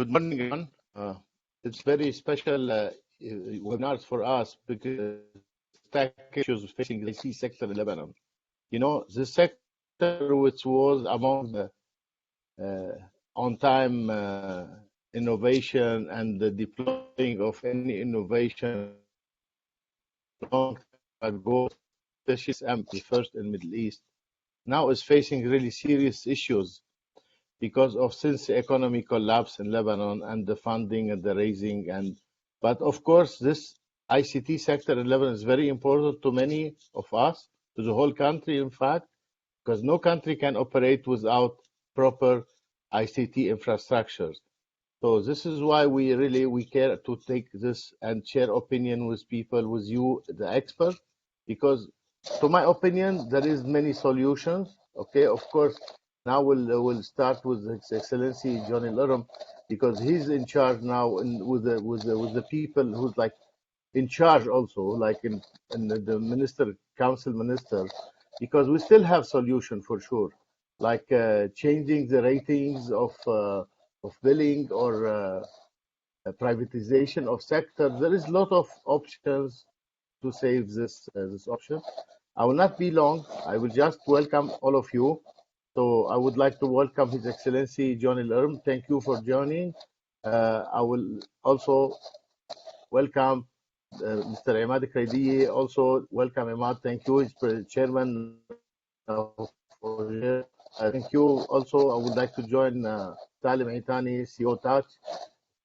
Good morning, everyone. It's very special webinars for us because stack issues facing the ICT sector in Lebanon. You know, the sector which was among the on-time innovation and the deploying of any innovation long time ago, especially the first in Middle East, now is facing really serious issues because of since the economy collapse in Lebanon and the funding and the raising but of course this ICT sector in Lebanon is very important to many of us, to the whole country in fact, because no country can operate without proper ICT infrastructures. So this is why we care to take this and share opinion with people, with you, the expert, because to my opinion, there is many solutions. Okay, of course, now we'll start with His Excellency Johnny Laram, because he's in charge now with the people who's like in charge also, like in the minister, council minister, because we still have solution for sure, like changing the ratings of billing or privatization of sector. There is a lot of options to save this option. I will not be long. I will just welcome all of you. So I would like to welcome His Excellency Johnny Lerm. Thank you for joining. I will also welcome Mr. Imad Kraidiye. Also welcome Imad. Thank you. He's chairman of thank you. Also, I would like to join Salim Aitani, CEO Touch,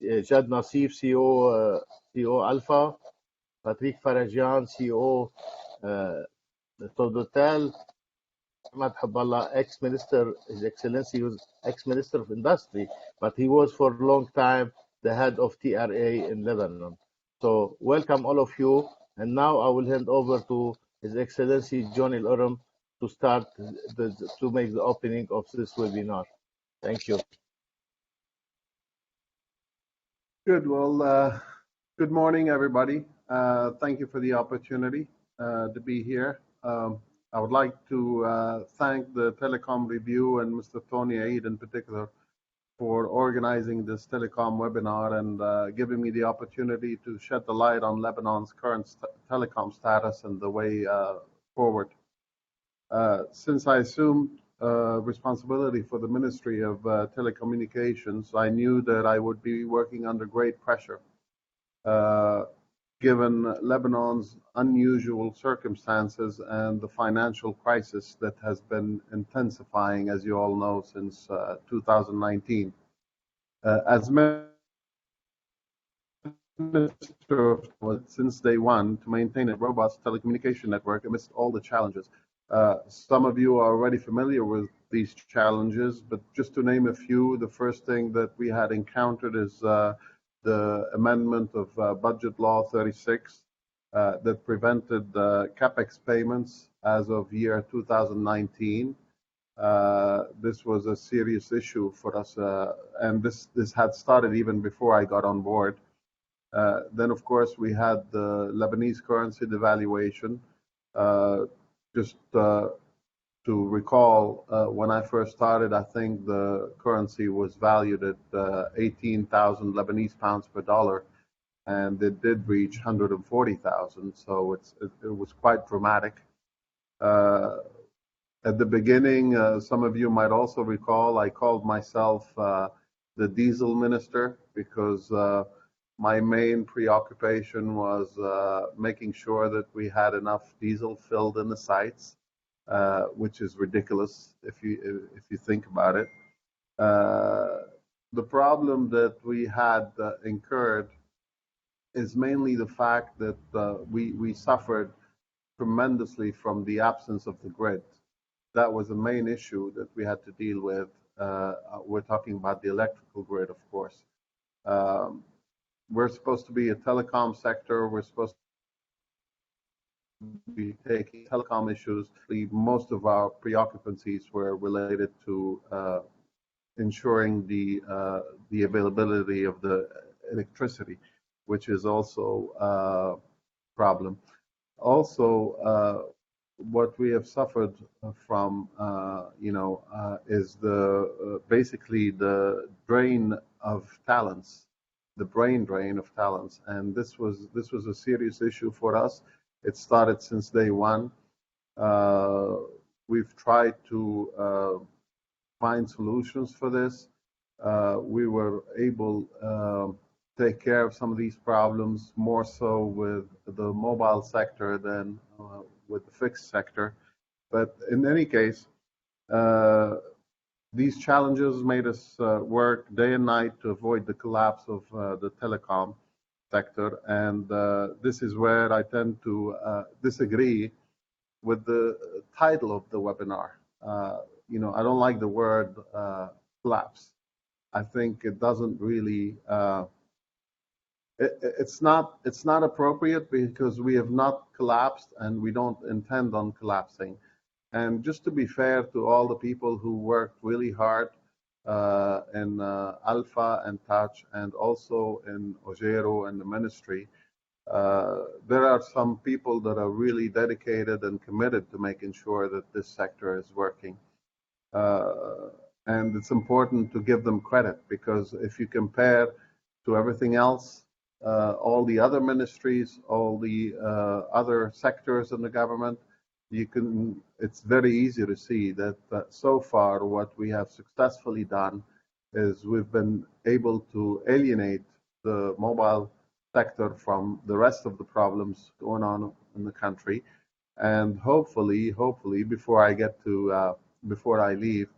Jad Nassif, CEO Alpha, Patrick Farajan, CEO Todotel, Ahmad Haballah, ex-minister, His Excellency was ex-minister of Industry, but he was for a long time the head of TRA in Lebanon. So welcome all of you. And now I will hand over to His Excellency Johnny Laram to start to make the opening of this webinar. Thank you. Good. Well, good morning, everybody. Thank you for the opportunity to be here. I would like to thank the Telecom Review and Mr. Tony Aid in particular for organizing this telecom webinar and giving me the opportunity to shed the light on Lebanon's current telecom status and the way forward. Since I assumed responsibility for the Ministry of Telecommunications, I knew that I would be working under great pressure, given Lebanon's unusual circumstances and the financial crisis that has been intensifying, as you all know, since 2019. As Minister since day one to maintain a robust telecommunication network amidst all the challenges. Some of you are already familiar with these challenges, but just to name a few, the first thing that we had encountered is the amendment of Budget Law 36 that prevented capex payments as of year 2019. This was a serious issue for us, and this had started even before I got on board. Then, of course, we had the Lebanese currency devaluation. Just to recall, when I first started, I think the currency was valued at 18,000 Lebanese pounds per dollar, and it did reach 140,000. So it was quite dramatic. At the beginning, some of you might also recall, I called myself the diesel minister because my main preoccupation was making sure that we had enough diesel filled in the sites, which is ridiculous if you think about it. The problem that we had incurred is mainly the fact that we suffered tremendously from the absence of the grid. That was the main issue that we had to deal with. We're talking about the electrical grid, of course. We're supposed to be a telecom sector. We're supposed to be taking telecom issues. Most of our preoccupancies were related to ensuring the availability of the electricity, which is also a problem. Also, what we have suffered from, is the basically the drain of talents, the brain drain of talents, and this was a serious issue for us. It started since day one. Uh, we've tried to find solutions for this. We were able take care of some of these problems more so with the mobile sector than with the fixed sector. But in any case, uh, these challenges made us work day and night to avoid the collapse of the telecom sector. And this is where I tend to disagree with the title of the webinar. I don't like the word collapse. I think it doesn't really it's not appropriate because we have not collapsed and we don't intend on collapsing. And just to be fair to all the people who worked really hard in Alpha and Touch and also in Ojero and the ministry, there are some people that are really dedicated and committed to making sure that this sector is working. Uh, and it's important to give them credit, because if you compare to everything else, all the other ministries, all the other sectors in the government, it's very easy to see that so far what we have successfully done is we've been able to alienate the mobile sector from the rest of the problems going on in the country. And hopefully, before I leave,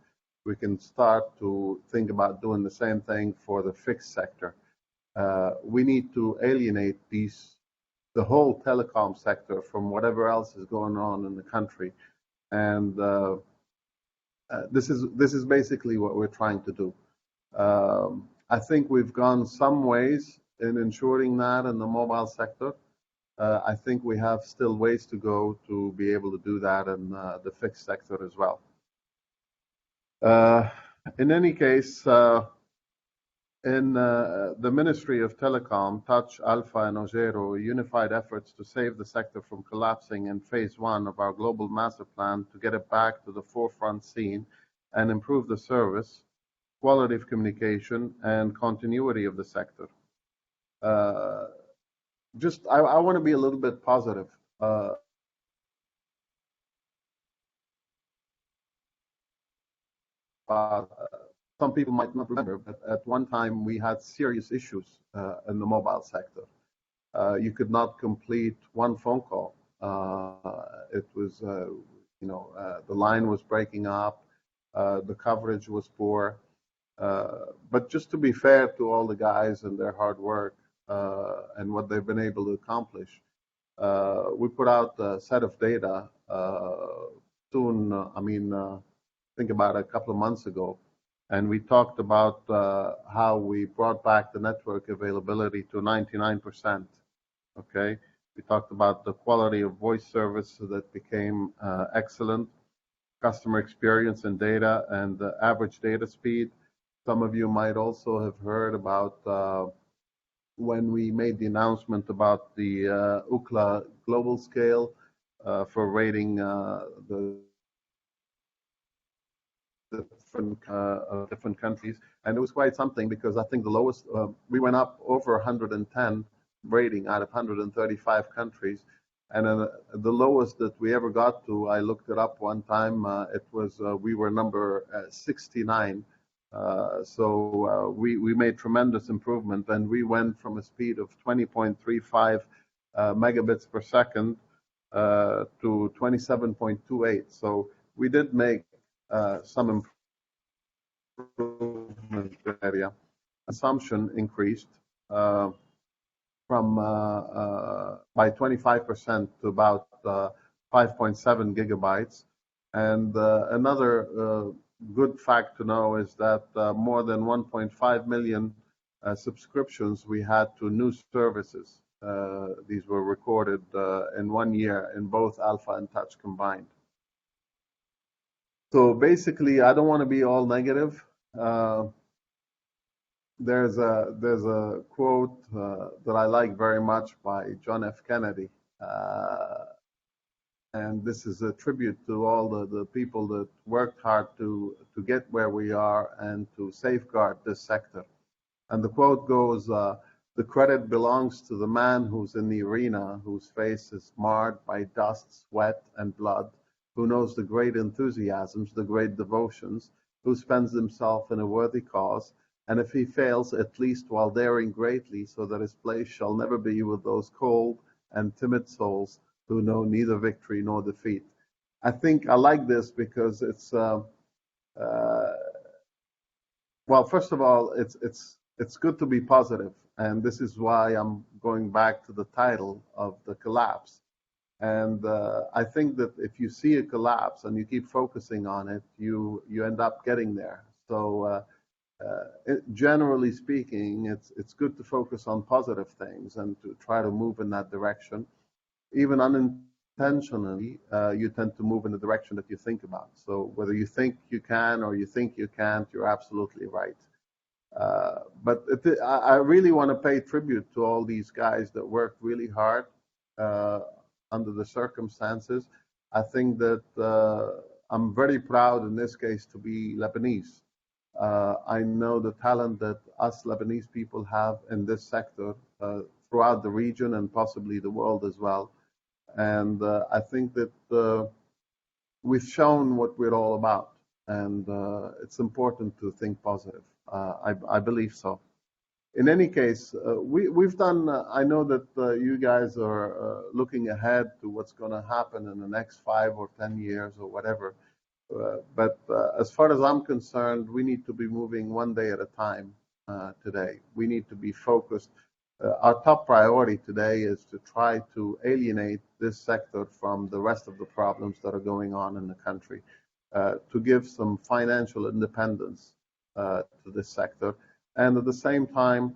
we can start to think about doing the same thing for the fixed sector. We need to alienate the whole telecom sector from whatever else is going on in the country, and this is basically what we're trying to do. I think we've gone some ways in ensuring that in the mobile sector. I think we have still ways to go to be able to do that in the fixed sector as well. In any case, in the Ministry of Telecom, Touch, Alpha, and Ojero unified efforts to save the sector from collapsing in phase one of our global master plan to get it back to the forefront scene and improve the service, quality of communication, and continuity of the sector. I want to be a little bit positive. Uh, some people might not remember, but at one time we had serious issues in the mobile sector. You could not complete one phone call. It was, the line was breaking up, the coverage was poor. But just to be fair to all the guys and their hard work and what they've been able to accomplish, we put out a set of data soon. Think about a couple of months ago, and we talked about how we brought back the network availability to 99%. Okay, we talked about the quality of voice service that became excellent, customer experience and data, and the average data speed. Some of you might also have heard about when we made the announcement about the UCLA global scale for rating the different countries, and it was quite something, because I think the lowest we went up over 110 rating out of 135 countries, and the lowest that we ever got to, I looked it up one time, it was we were number 69. So we made tremendous improvement, and we went from a speed of 20.35 megabits per second to 27.28. So we did make some improvement area. Consumption increased from by 25% to about 5.7 gigabytes. And another good fact to know is that more than 1.5 million subscriptions we had to new services. These were recorded in 1 year in both Alpha and Touch combined. So basically, I don't want to be all negative. There's a quote that I like very much by John F. Kennedy. And this is a tribute to all the people that worked hard to get where we are and to safeguard this sector. And the quote goes, the credit belongs to the man who's in the arena, whose face is marred by dust, sweat, and blood, who knows the great enthusiasms, the great devotions, who spends himself in a worthy cause, and if he fails, at least while daring greatly, so that his place shall never be with those cold and timid souls who know neither victory nor defeat. I think I like this because it's well, first of all, it's good to be positive, and this is why I'm going back to the title of the collapse. And I think that if you see a collapse and you keep focusing on it, you end up getting there. So generally speaking, it's good to focus on positive things and to try to move in that direction. Even unintentionally, you tend to move in the direction that you think about. So whether you think you can or you think you can't, you're absolutely right. But I really want to pay tribute to all these guys that worked really hard uh, under the circumstances. I think that I'm very proud in this case to be Lebanese. I know the talent that us Lebanese people have in this sector throughout the region and possibly the world as well. And I think that we've shown what we're all about, and it's important to think positive. I believe so. In any case, we've done. I know that you guys are looking ahead to what's going to happen in the next 5 or 10 years or whatever. But as far as I'm concerned, we need to be moving one day at a time today. We need to be focused. Our top priority today is to try to alienate this sector from the rest of the problems that are going on in the country, to give some financial independence to this sector, and at the same time,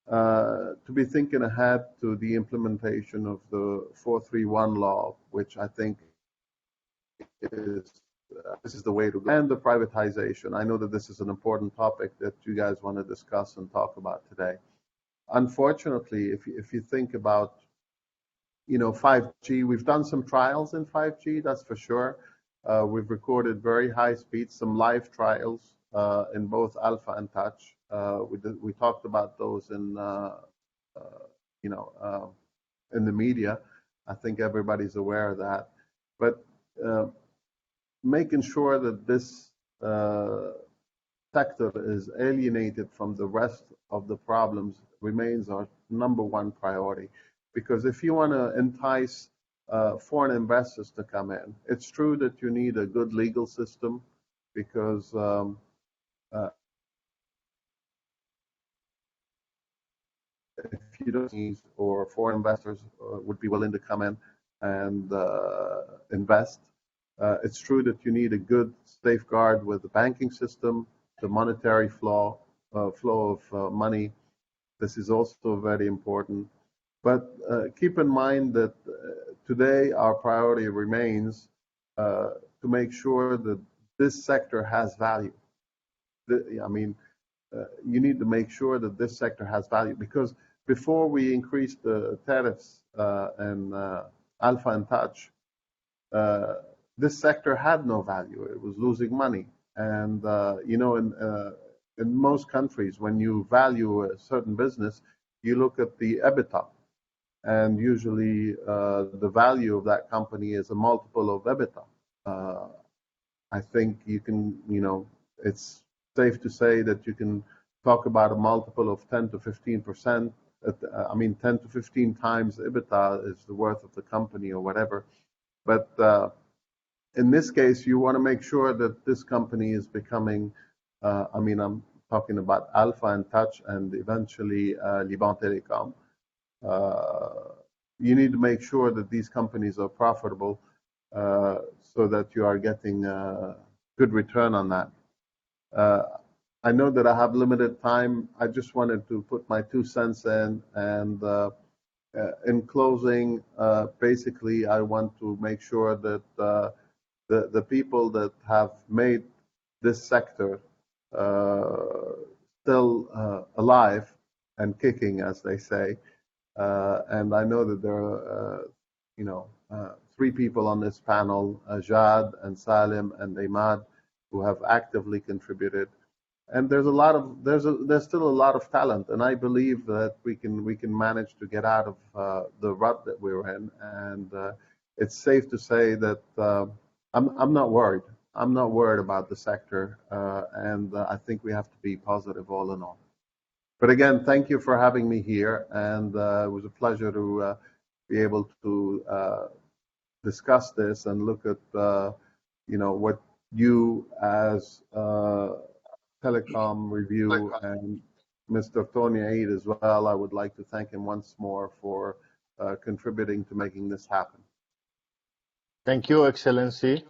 to be thinking ahead to the implementation of the 431 law, which I think is this is the way to go. And the privatization. I know that this is an important topic that you guys want to discuss and talk about today. Unfortunately, if you think about 5G, we've done some trials in 5G, that's for sure. We've recorded very high speeds, some live trials in both alpha and touch. We talked about those in in the media. I think everybody's aware of that. But making sure that this sector is alienated from the rest of the problems remains our number one priority. Because if you want to entice foreign investors to come in, it's true that you need a good legal system, because if you don't, or foreign investors would be willing to come in and invest. It's true that you need a good safeguard with the banking system, the monetary flow of money. This is also very important. But keep in mind that today our priority remains to make sure that this sector has value. I mean, you need to make sure that this sector has value, because before we increased the tariffs and alpha and touch, this sector had no value. It was losing money. And, in most countries, when you value a certain business, you look at the EBITDA. And usually the value of that company is a multiple of EBITDA. I think you can, it's safe to say that you can talk about a multiple of 10 to 15%. 10 to 15 times EBITDA is the worth of the company or whatever. But in this case, you want to make sure that this company is becoming, I'm talking about Alpha and Touch and eventually Liban Telecom. You need to make sure that these companies are profitable so that you are getting a good return on that. I know that I have limited time. I just wanted to put my 2 cents in, and in closing, basically, I want to make sure that the people that have made this sector still alive and kicking, as they say, and I know that there are three people on this panel, Jad and Salim and Imad, who have actively contributed. And there's still a lot of talent, and I believe that we can manage to get out of the rut that we're in. And it's safe to say that I'm not worried. I'm not worried about the sector, and I think we have to be positive all in all. But again, thank you for having me here, and it was a pleasure to be able to discuss this and look at what you as Telecom Review and Mr. Tony Aid as well. I would like to thank him once more for contributing to making this happen. Thank you, Excellency.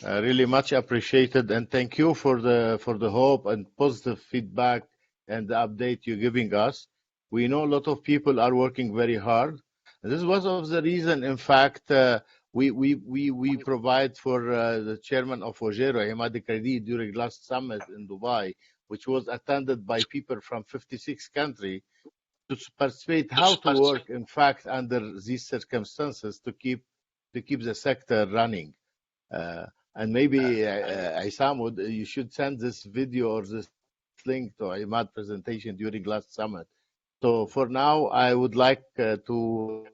Really much appreciated, and thank you for the hope and positive feedback and the update you're giving us. We know a lot of people are working very hard. And this was of the reason, in fact, we provide for the chairman of Ojero, Imad Kredi, during last summit in Dubai, which was attended by people from 56 countries, to participate how to work, in fact, under these circumstances to keep the sector running. And maybe Isam, you should send this video or this link to Imad presentation during last summit. So for now, I would like to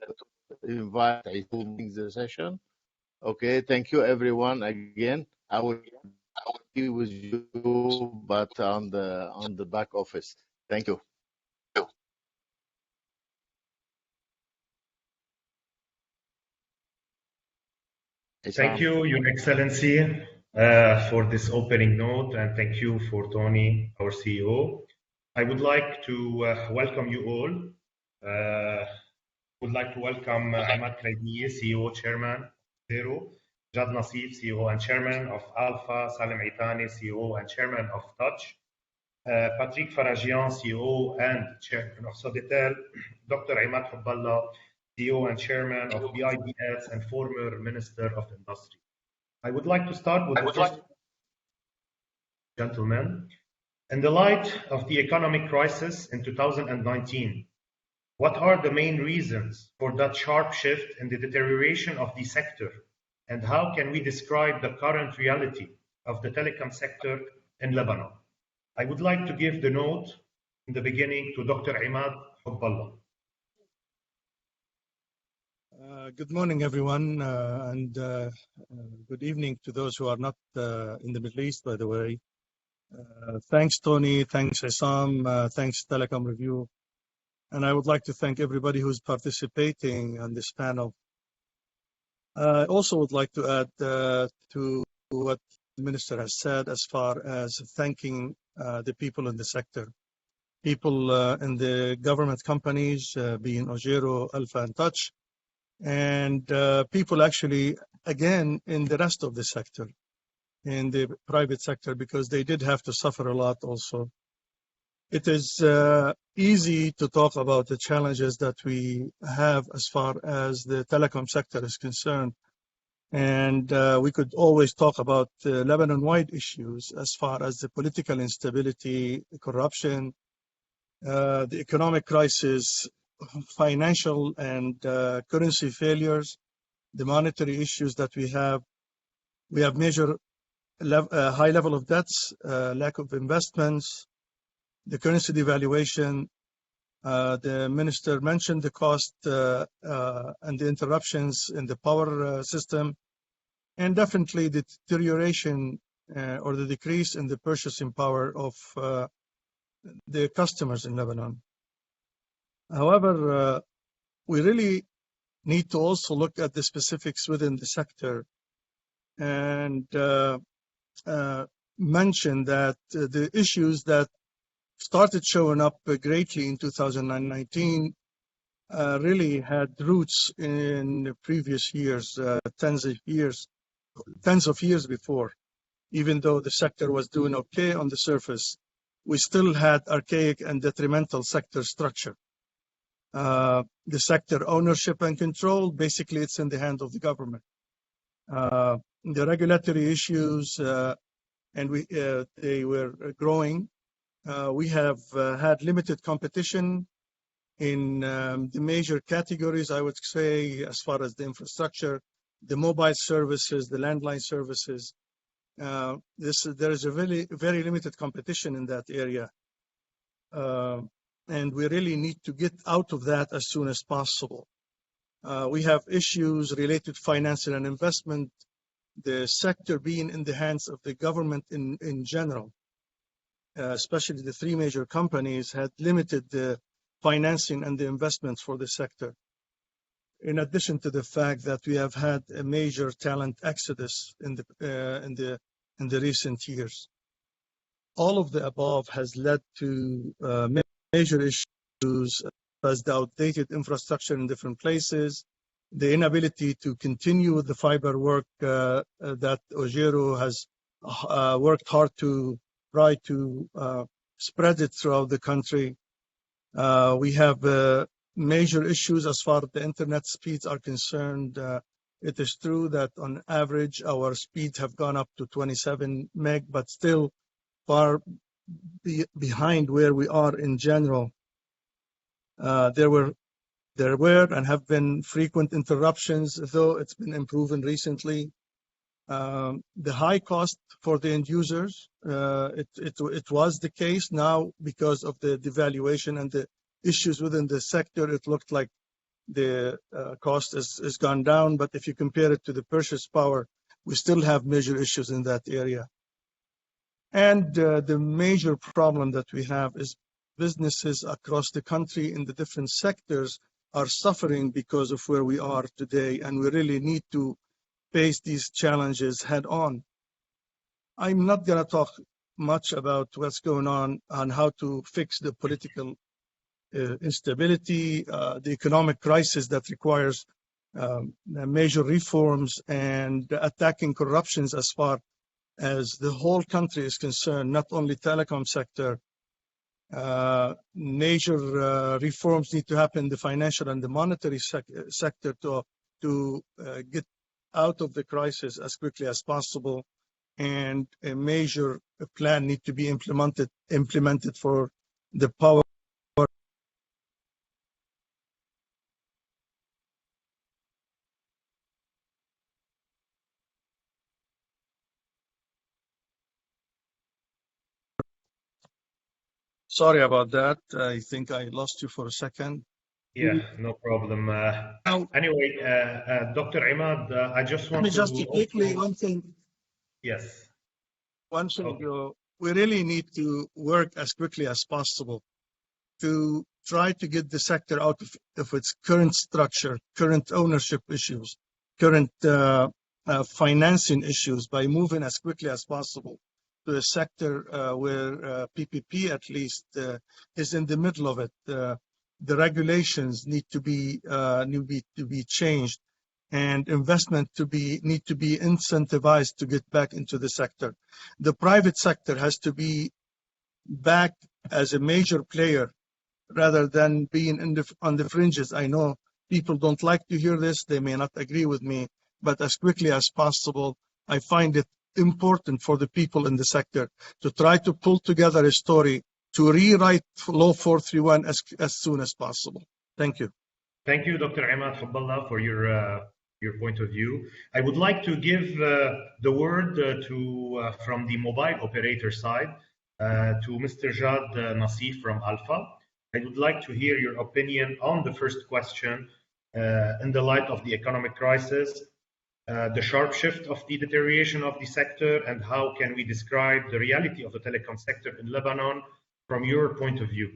invite Isam to the session. Okay, thank you everyone again. I will be with you, but on the back office. Thank you. Thank you, Your Excellency, for this opening note, and thank you for Tony, our CEO. I would like to welcome you all. Would like to welcome Imad Kredi, CEO, Chairman, Zero, Jad Nasif, CEO and Chairman of Alpha, Salim Itani, CEO and Chairman of Touch, Patrick Faragian, CEO and Chairman of Soditel, Dr. Imad Hubballah, CEO and Chairman of BIDS and former Minister of Industry. I would like to start with the first gentlemen. In the light of the economic crisis in 2019, what are the main reasons for that sharp shift in the deterioration of the sector, and how can we describe the current reality of the telecom sector in Lebanon? I would like to give the note in the beginning to Dr. Imad Hubballah. Good morning, everyone, and good evening to those who are not in the Middle East, by the way. Thanks, Tony. Thanks, Isam. Thanks, Telecom Review. And I would like to thank everybody who's participating on this panel. I also would like to add to what the Minister has said as far as thanking the people in the sector. People in the government companies, being Ojero, Alpha, and Touch, and people actually, again, in the rest of the sector, in the private sector, because they did have to suffer a lot also. It is easy to talk about the challenges that we have as far as the telecom sector is concerned. And we could always talk about Lebanon-wide issues as far as the political instability, corruption, the economic crisis, financial and currency failures, the monetary issues that we have. We have major high level of debts, lack of investments, the currency devaluation. The minister mentioned the cost and the interruptions in the power system, and definitely the deterioration or the decrease in the purchasing power of the customers in Lebanon. However, we really need to also look at the specifics within the sector and mention that the issues that started showing up greatly in 2019 really had roots in the previous years, tens of years before. Even though the sector was doing okay on the surface, we still had archaic and detrimental sector structure. The sector ownership and control, basically it's in the hand of the government. The regulatory issues, and they were growing. We have had limited competition In the major categories, I would say, as far as the infrastructure, the mobile services, the landline services, there is a very limited competition in that area. And we really need to get out of that as soon as possible. We have issues related to financing and investment, the sector being in the hands of the government in general, especially the three major companies had limited the financing and the investments for the sector. In addition to the fact that we have had a major talent exodus in the recent years. All of the above has led to major issues as the outdated infrastructure in different places, the inability to continue with the fiber work that Ojero has worked hard to try to spread it throughout the country. We have major issues as far as the internet speeds are concerned. It is true that on average our speeds have gone up to 27 meg, but still far behind where we are in general. There were and have been frequent interruptions, though it's been improving recently. The high cost for the end users, it was the case. Now, because of the devaluation and the issues within the sector, it looked like the cost has gone down. But if you compare it to the purchase power, we still have major issues in that area. And the major problem that we have is businesses across the country in the different sectors are suffering because of where we are today, and we really need to face these challenges head on. I'm not going to talk much about what's going on how to fix the political instability, the economic crisis that requires major reforms and attacking corruptions as far as the whole country is concerned, not only telecom sector. Major reforms need to happen in the financial and the monetary sector to get out of the crisis as quickly as possible, and a major plan need to be implemented for the power. Sorry about that. I think I lost you for a second. Yeah, no problem. Anyway, Dr. Imad, I just want to quickly one thing. Yes. One thing, okay. We really need to work as quickly as possible to try to get the sector out of its current structure, current ownership issues, current financing issues by moving as quickly as possible to a sector where PPP at least is in the middle of it. The regulations need to be changed, and investment need to be incentivized to get back into the sector. The private sector has to be back as a major player rather than being on the fringes. I know people don't like to hear this, they may not agree with me, but as quickly as possible, I find it important for the people in the sector to try to pull together a story to rewrite Law 431 as soon as possible. Thank you. Thank you, Dr. Imad Hubballah, for your point of view. I would like to give the word from the mobile operator side to Mr. Jad Nasif from Alpha. I would like to hear your opinion on the first question in the light of the economic crisis, the sharp shift of the deterioration of the sector, and how can we describe the reality of the telecom sector in Lebanon from your point of view?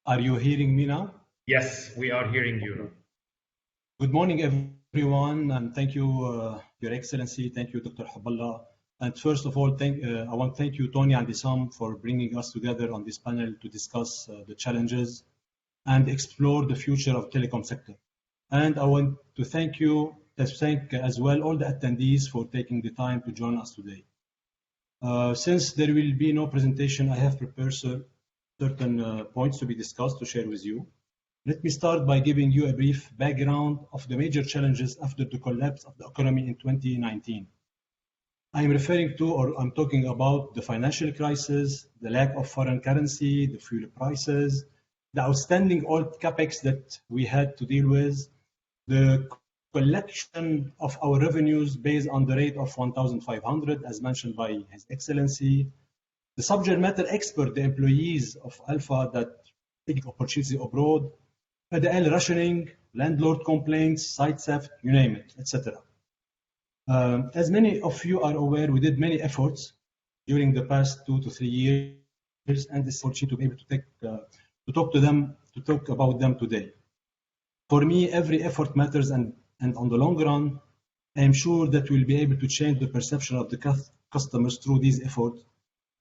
Are you hearing me now? Yes, we are hearing you. Good morning, everyone, and thank you, Your Excellency. Thank you, Dr. Hubballah. And first of all, I want to thank you, Tony and Issam, for bringing us together on this panel to discuss the challenges and explore the future of telecom sector. And I want to thank as well all the attendees for taking the time to join us today. Since there will be no presentation, I have prepared certain points to be discussed to share with you. Let me start by giving you a brief background of the major challenges after the collapse of the economy in 2019. I'm referring to, or I'm talking about, the financial crisis, the lack of foreign currency, the fuel prices, the outstanding old capex that we had to deal with, the collection of our revenues based on the rate of 1,500, as mentioned by His Excellency, the subject matter expert, the employees of Alpha that take opportunities abroad, ADL rationing, landlord complaints, site theft, you name it, etc. As many of you are aware, we did many efforts during the past 2 to 3 years, and this opportunity to be able to talk about them today. For me, every effort matters, and on the long run, I am sure that we'll be able to change the perception of the customers through these efforts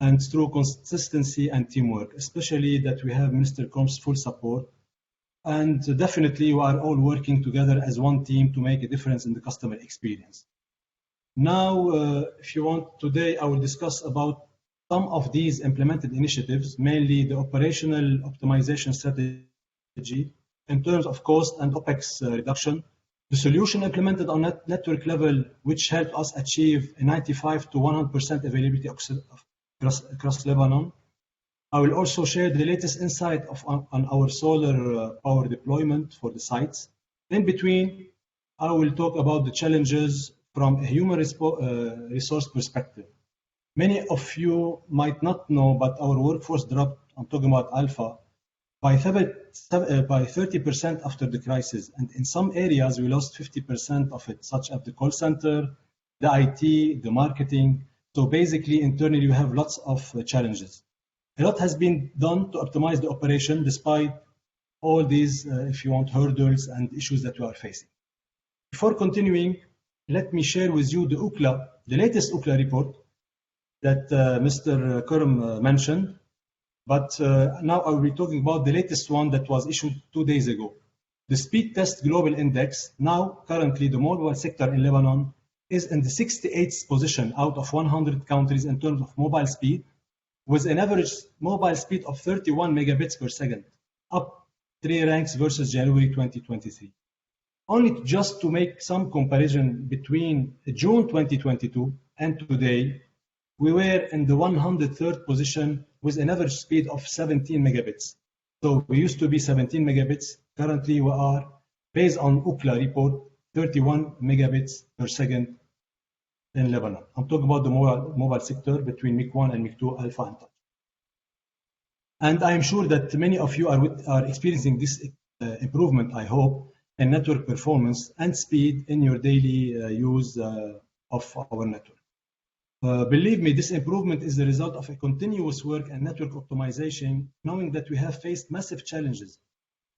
and through consistency and teamwork, especially that we have Minister Krom's full support. And definitely we are all working together as one team to make a difference in the customer experience. Now, if you want, today I will discuss about some of these implemented initiatives, mainly the operational optimization strategy in terms of cost and OPEX reduction, the solution implemented on network level, which helped us achieve a 95 to 100% availability across Lebanon. I will also share the latest insight on our solar power deployment for the sites. In between, I will talk about the challenges from a human resource perspective. Many of you might not know, but our workforce dropped, I'm talking about Alpha, by 30% after the crisis. And in some areas, we lost 50% of it, such as the call center, the IT, the marketing. So basically, internally, we have lots of challenges. A lot has been done to optimize the operation despite all these, if you want, hurdles and issues that we are facing. Before continuing, let me share with you the latest UCLA report that Mr. Karim mentioned. But now I will be talking about the latest one that was issued 2 days ago. The Speed Test Global Index, now currently the mobile sector in Lebanon is in the 68th position out of 100 countries in terms of mobile speed, with an average mobile speed of 31 megabits per second, up 3 ranks versus January 2023. Only just to make some comparison between June 2022 and today, we were in the 103rd position with an average speed of 17 megabits. So we used to be 17 megabits. Currently we are, based on UCLA report, 31 megabits per second in Lebanon. I'm talking about the mobile sector between MIC1 and MIC2 Alpha and Touch. And I'm sure that many of you are experiencing this improvement, I hope, in network performance and speed in your daily use of our network. Believe me, this improvement is the result of a continuous work and network optimization, knowing that we have faced massive challenges,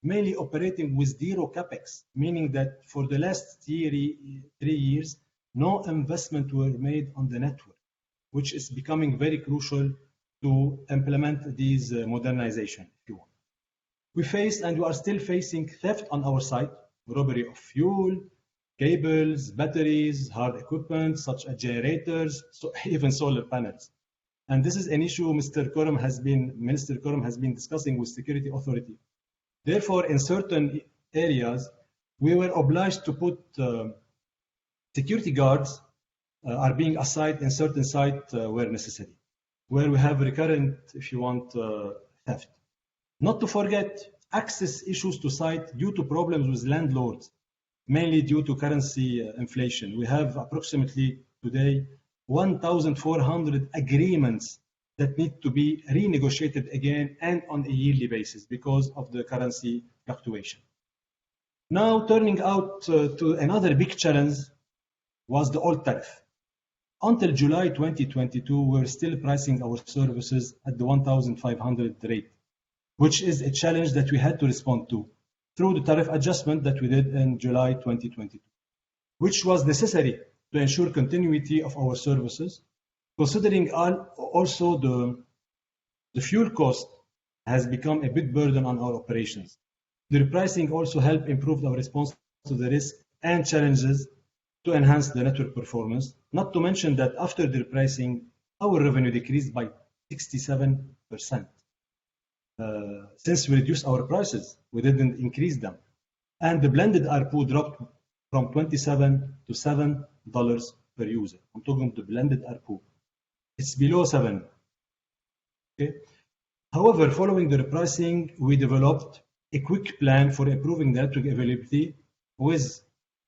mainly operating with zero capex, meaning that for the last 3 years, no investment were made on the network, which is becoming very crucial to implement these modernization, if you want. We faced and we are still facing theft on our site, robbery of fuel, cables, batteries, hard equipment such as generators, so even solar panels. And this is an issue Minister Karim has been discussing with security authority. Therefore, in certain areas, we were obliged to put security guards are being assigned in certain sites where necessary, where we have recurrent, if you want, theft. Not to forget access issues to site due to problems with landlords, mainly due to currency inflation. We have approximately today 1,400 agreements that need to be renegotiated again and on a yearly basis because of the currency fluctuation. Now, turning out to another big challenge was the old tariff. Until July 2022, we're still pricing our services at the 1,500 rate, which is a challenge that we had to respond to through the tariff adjustment that we did in July 2022, which was necessary to ensure continuity of our services, considering also the fuel cost has become a big burden on our operations. The repricing also helped improve our response to the risk and challenges to enhance the network performance, not to mention that after the repricing, our revenue decreased by 67%. Since we reduced our prices, we didn't increase them. And the blended ARPU dropped from $27 to $7 per user. I'm talking about the blended ARPU. It's below 7. Okay. However, following the repricing, we developed a quick plan for improving the network availability with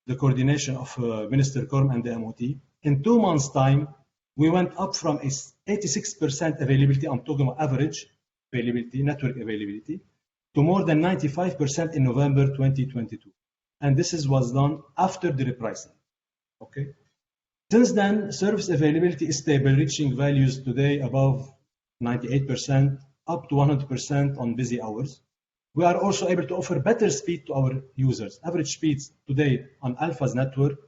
the coordination of Minister Korm and the MOT. In 2 months' time, we went up from a 86% availability, I'm talking about average availability, network availability, to more than 95% in November 2022. And this was done after the repricing. Okay. Since then, service availability is stable, reaching values today above 98%, up to 100% on busy hours. We are also able to offer better speed to our users. Average speeds today on Alpha's network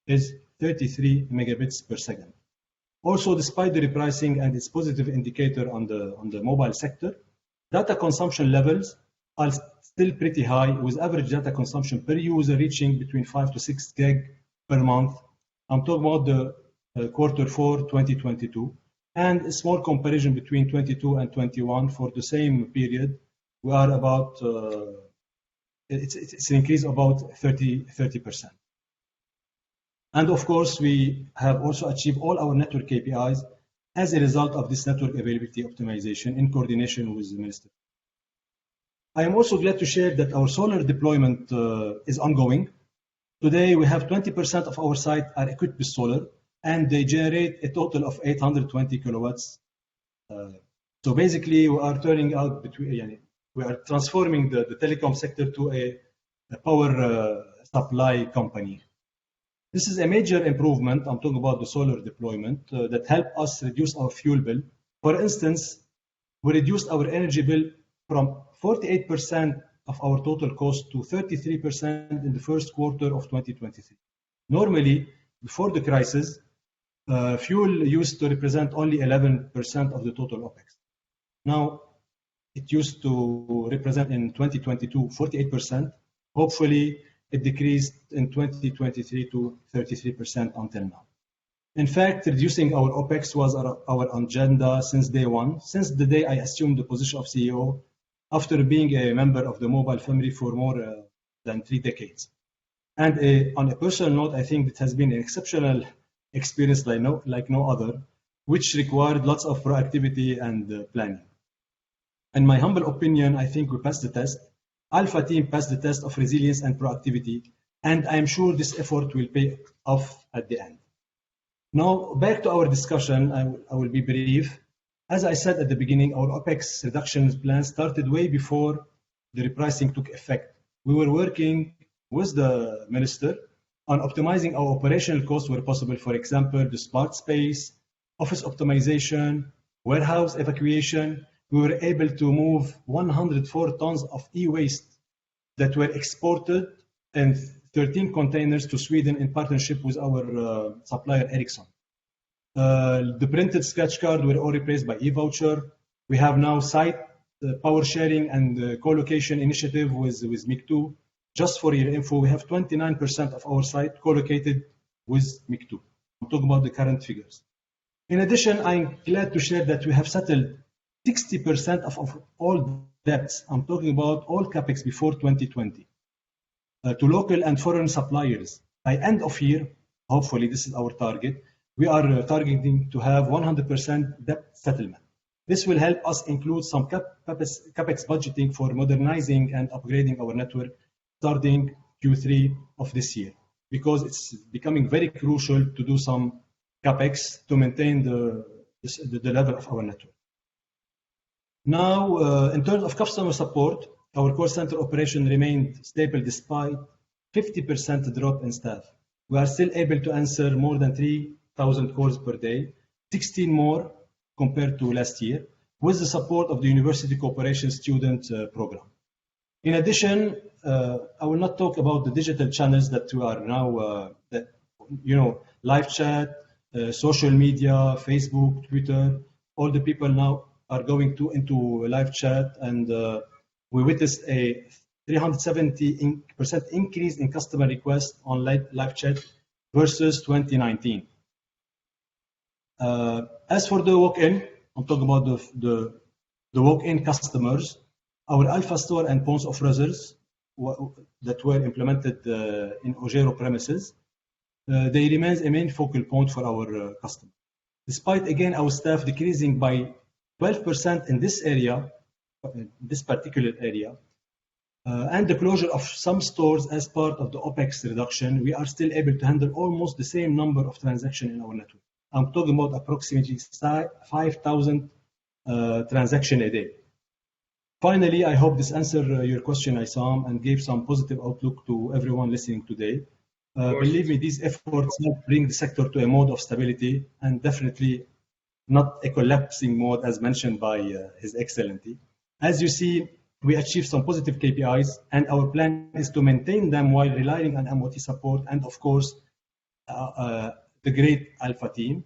is 33 megabits per second. Also, despite the repricing and its positive indicator on the mobile sector, data consumption levels are still pretty high, with average data consumption per user reaching between 5 to 6 gig per month. I'm talking about the quarter 4 2022, and a small comparison between 22 and 21 for the same period. We are about it's an increase of about 30%. And of course, we have also achieved all our network KPIs as a result of this network availability optimization in coordination with the minister. I am also glad to share that our solar deployment is ongoing. Today, we have 20% of our sites are equipped with solar, and they generate a total of 820 kilowatts. So basically, we are turning out we are transforming the telecom sector to a power supply company. This is a major improvement. I'm talking about the solar deployment that helped us reduce our fuel bill. For instance, we reduced our energy bill from 48% of our total cost to 33% in the first quarter of 2023. Normally, before the crisis, fuel used to represent only 11% of the total OPEX. Now, it used to represent in 2022 48%. Hopefully, it decreased in 2023 to 33% until now. In fact, reducing our OPEX was our agenda since day one, since the day I assumed the position of CEO, after being a member of the mobile family for more than 3 decades. And on a personal note, I think it has been an exceptional experience like no other, which required lots of proactivity and planning. In my humble opinion, I think we passed the test. Alpha team passed the test of resilience and proactivity, and I am sure this effort will pay off at the end. Now, back to our discussion, I will be brief. As I said at the beginning, our OPEX reduction plan started way before the repricing took effect. We were working with the minister on optimizing our operational costs where possible. For example, the smart space, office optimization, warehouse evacuation. We were able to move 104 tons of e-waste that were exported in 13 containers to Sweden in partnership with our supplier Ericsson. The printed scratch card were all replaced by e-voucher. We have now site power sharing and co-location initiative with MIG2. Just for your info, we have 29% of our site co-located with MIG2. I'm talking about the current figures. In addition, I'm glad to share that we have settled 60% of all debts. I'm talking about all capex before 2020 to local and foreign suppliers. By end of year, hopefully this is our target, we are targeting to have 100% debt settlement. This will help us include some capex budgeting for modernizing and upgrading our network starting Q3 of this year, because it's becoming very crucial to do some capex to maintain the level of our network. Now, in terms of customer support, our call center operation remained stable despite 50% drop in staff. We are still able to answer more than 3,000 calls per day, 16 more compared to last year, with the support of the University Cooperation Student Program. In addition, I will not talk about the digital channels that we are now, live chat, social media, Facebook, Twitter. All the people now are going into live chat, and we witnessed a 370% increase in customer requests on live chat versus 2019. As for the walk-in, I'm talking about the walk-in customers. Our Alpha Store and points of reserves that were implemented in Ojero premises they remain a main focal point for our customers. Despite, again, our staff decreasing by 12% in this area, this particular area, and the closure of some stores as part of the OPEX reduction, we are still able to handle almost the same number of transactions in our network. I'm talking about approximately 5,000 transactions a day. Finally, I hope this answered your question, Isam, and gave some positive outlook to everyone listening today. Believe me, these efforts help bring the sector to a mode of stability and definitely not a collapsing mode as mentioned by His Excellency. As you see, we achieved some positive KPIs, and our plan is to maintain them while relying on MOT support and, of course, the great Alpha team.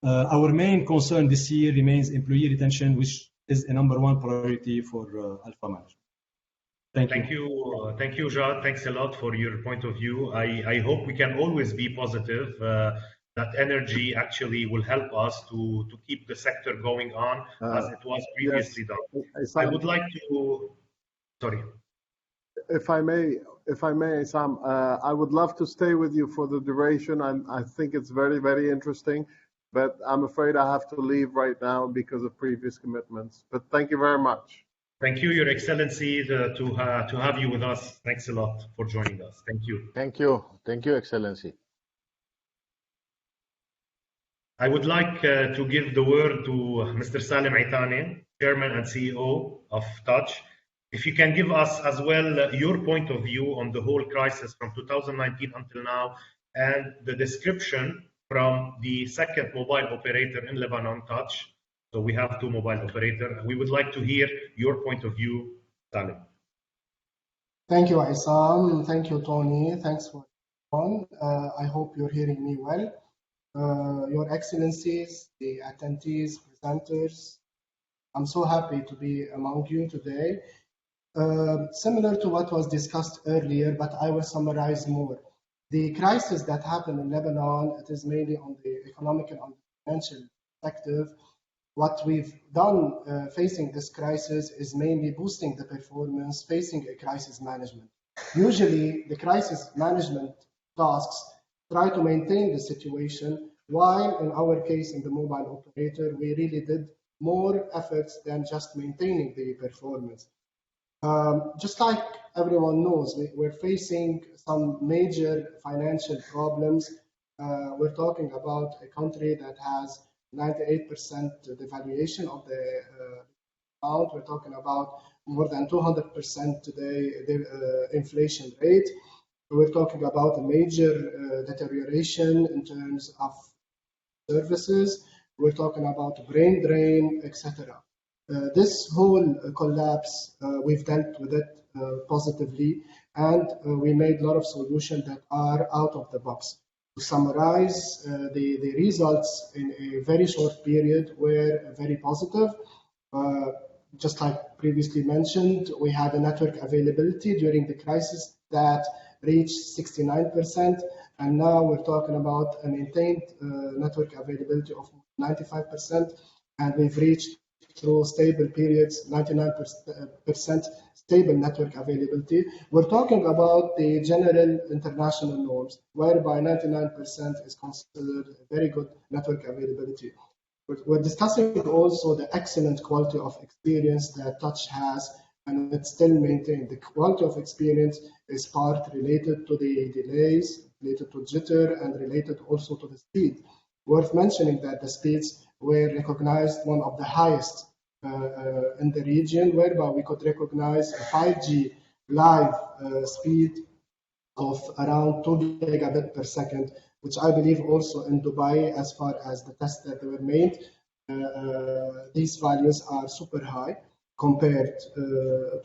Our main concern this year remains employee retention, which is a #1 priority for Alpha management. Thank you. Thank you, Jad. Thanks a lot for your point of view. I hope we can always be positive. That energy actually will help us to keep the sector going on as it was previously done. I would like to, sorry. If I may, Sam, I would love to stay with you for the duration. I think it's very, very interesting, but I'm afraid I have to leave right now because of previous commitments. But thank you very much. Thank you, Your Excellency, to have you with us. Thanks a lot for joining us. Thank you. Thank you. Thank you, Excellency. I would like to give the word to Mr. Salim Aitani, Chairman and CEO of Touch. If you can give us as well your point of view on the whole crisis from 2019 until now, and the description from the second mobile operator in Lebanon, Touch. So we have 2 mobile operators. We would like to hear your point of view, Salim. Thank you, Isam. Thank you, Tony. Thanks for on. I hope you're hearing me well. Your Excellencies, the attendees, presenters, I'm so happy to be among you today. Similar to what was discussed earlier, but I will summarize more. The crisis that happened in Lebanon, it is mainly on the economic and on the financial perspective. What we've done facing this crisis is mainly boosting the performance, facing a crisis management. Usually, the crisis management tasks try to maintain the situation, while in our case, in the mobile operator, we really did more efforts than just maintaining the performance. Just like everyone knows, we're facing some major financial problems. We're talking about a country that has 98% devaluation of the pound. We're talking about more than 200% today the inflation rate. We're talking about a major deterioration in terms of services. We're talking about brain drain, etc. This whole collapse, we've dealt with it positively, and we made a lot of solutions that are out of the box. To summarize, the results in a very short period were very positive. Just like previously mentioned, we had a network availability during the crisis that reached 69%, and now we're talking about a maintained network availability of 95%, and we've reached through stable periods 99% stable network availability. We're talking about the general international norms, whereby 99% is considered a very good network availability. We're discussing also the excellent quality of experience that Touch has, and it's still maintained. The quality of experience is part related to the delays, related to jitter, and related also to the speed. Worth mentioning that the speeds were recognized one of the highest in the region, whereby we could recognize a 5G live speed of around 2 gigabit per second, which I believe also in Dubai, as far as the tests that were made, these values are super high compared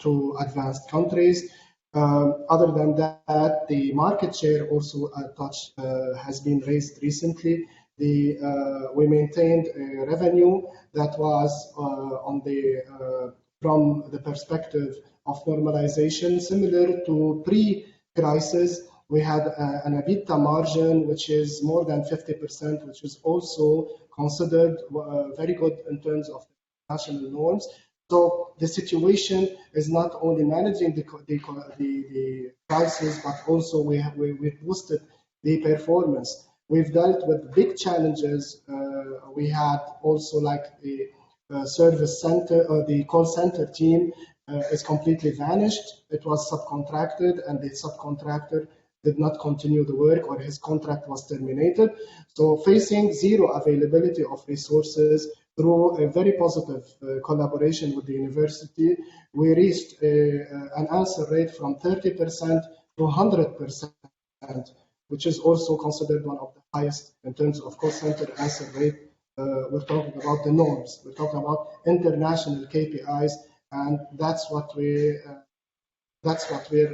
to advanced countries. Other than that, the market share also at Touch has been raised recently. We maintained a revenue that was from the perspective of normalization, similar to pre-crisis. We had an EBITDA margin which is more than 50%, which is also considered very good in terms of national norms. So the situation is not only managing the crisis, but also we boosted the performance. We've dealt with big challenges. We had also like the service center or the call center team is completely vanished. It was subcontracted, and the subcontractor did not continue the work, or his contract was terminated. So facing zero availability of resources, through a very positive collaboration with the university, we reached an answer rate from 30% to 100%, which is also considered one of the highest in terms of call center answer rate. We're talking about the norms. We're talking about international KPIs, and that's what we're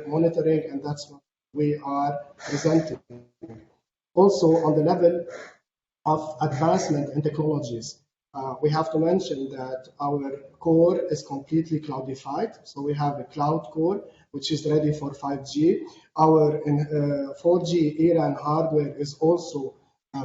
monitoring, and that's what we are presenting. Also, on the level of advancement in technologies, we have to mention that our core is completely cloudified. So we have a cloud core, which is ready for 5G. Our 4G ERAN hardware is also,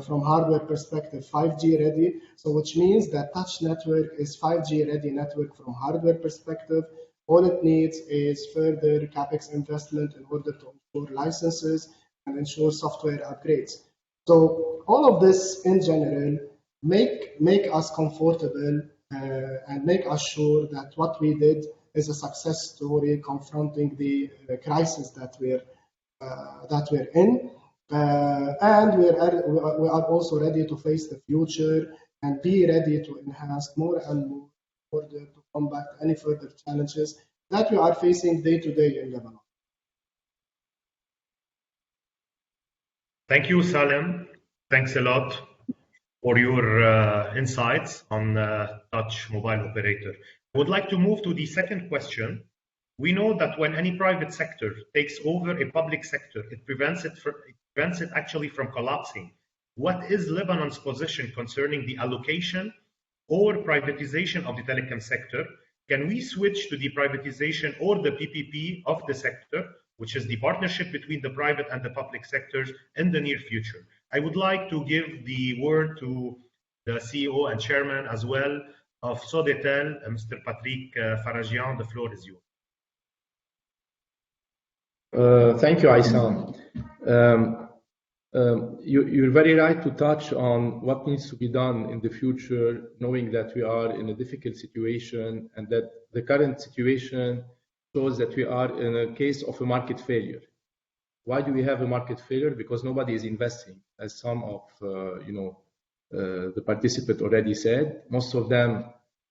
from hardware perspective, 5G ready. So which means that touch network is 5G ready network from hardware perspective. All it needs is further CapEx investment in order to ensure licenses and ensure software upgrades. So all of this in general make us comfortable and make us sure that what we did is a success story confronting the crisis that we're in, and we are also ready to face the future and be ready to enhance more and more in order to combat any further challenges that we are facing day to day in Lebanon. Thank you, Salim. Thanks a lot for your insights on touch mobile operator. I would like to move to the second question. We know that when any private sector takes over a public sector, it prevents it actually from collapsing. What is Lebanon's position concerning the allocation or privatization of the telecom sector? Can we switch to the privatization or the PPP of the sector, which is the partnership between the private and the public sectors, in the near future? I would like to give the word to the CEO and chairman as well of Sodetel, Mr. Patrick Faragian. The floor is yours. Thank you, Aysam. You're very right to touch on what needs to be done in the future, knowing that we are in a difficult situation and that the current situation shows that we are in a case of a market failure. Why do we have a market failure? Because nobody is investing, as some of the participants already said. Most of them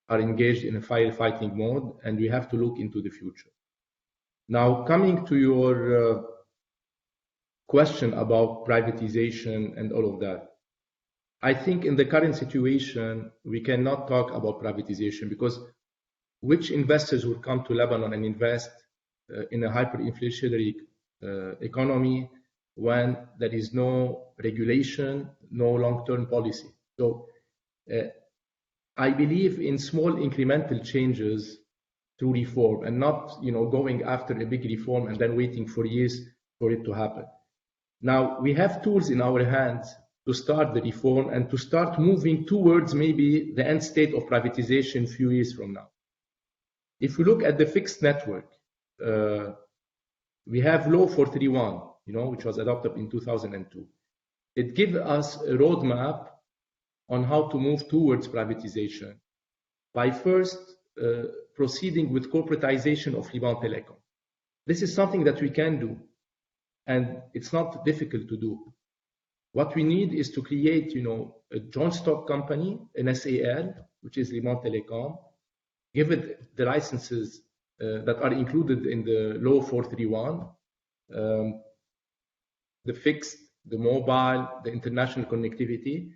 are engaged in a firefighting mode, and we have to look into the future. Now, coming to your question about privatization and all of that, I think in the current situation, we cannot talk about privatization, because which investors will come to Lebanon and invest in a hyperinflationary economy when there is no regulation, no long-term policy? So I believe in small incremental changes through reform, and not going after a big reform and then waiting for years for it to happen. Now, we have tools in our hands to start the reform and to start moving towards maybe the end state of privatization a few years from now. If we look at the fixed network, we have Law 431, which was adopted in 2002. It gives us a roadmap on how to move towards privatization by first proceeding with corporatization of Lebanon Telecom. This is something that we can do, and it's not difficult to do. What we need is to create, a joint stock company, an SAL, which is Lebanon Telecom, give it the licenses that are included in the Law 431, the fixed, the mobile, the international connectivity,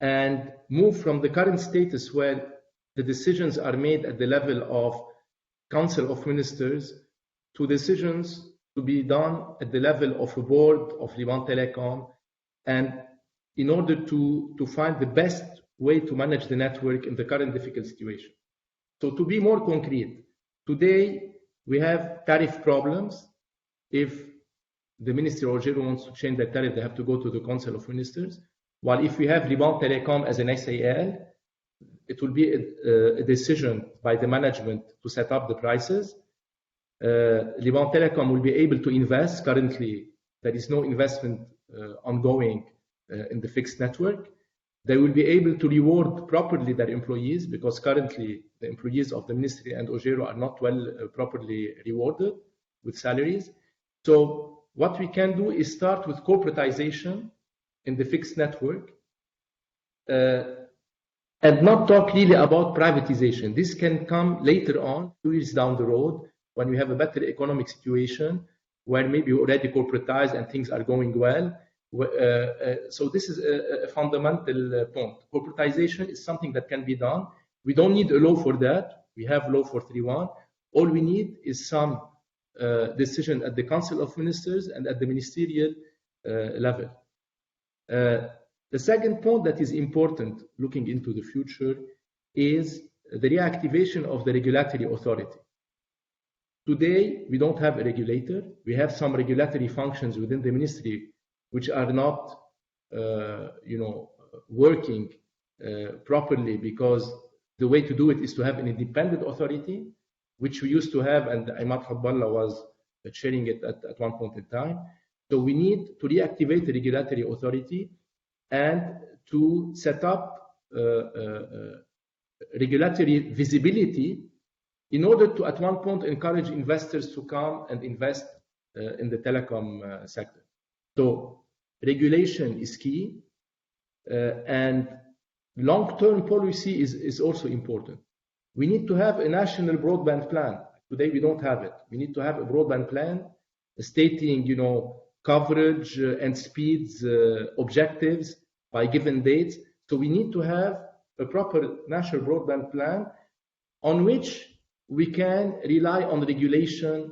and move from the current status where the decisions are made at the level of Council of Ministers to decisions to be done at the level of a board of Lebanon Telecom, and in order to find the best way to manage the network in the current difficult situation. So to be more concrete, today we have tariff problems. If the Ministry of Giro wants to change the tariff, they have to go to the Council of Ministers. While if we have Lebanon Telecom as an SAL, it will be a decision by the management to set up the prices. Lebanon Telecom will be able to invest. Currently, there is no investment ongoing in the fixed network. They will be able to reward properly their employees, because currently the employees of the ministry and OGERO are not well properly rewarded with salaries. So what we can do is start with corporatization in the fixed network, and not talk really about privatization. This can come later on, 2 years down the road, when we have a better economic situation, where maybe we already corporatized and things are going well. So this is a fundamental point. Corporatization is something that can be done. We don't need a law for that. We have Law 431. All we need is some decision at the Council of Ministers and at the ministerial level. The second point that is important looking into the future is the reactivation of the regulatory authority. Today, we don't have a regulator. We have some regulatory functions within the ministry which are not working properly, because the way to do it is to have an independent authority, which we used to have, and Imad Habballah was chairing it at one point in time. So we need to reactivate the regulatory authority and to set up regulatory visibility in order to, at one point, encourage investors to come and invest in the telecom sector. So regulation is key, and long-term policy is also important. We need to have a national broadband plan. Today we don't have it. We need to have a broadband plan stating, coverage and speeds objectives by given dates. So we need to have a proper national broadband plan on which we can rely on regulation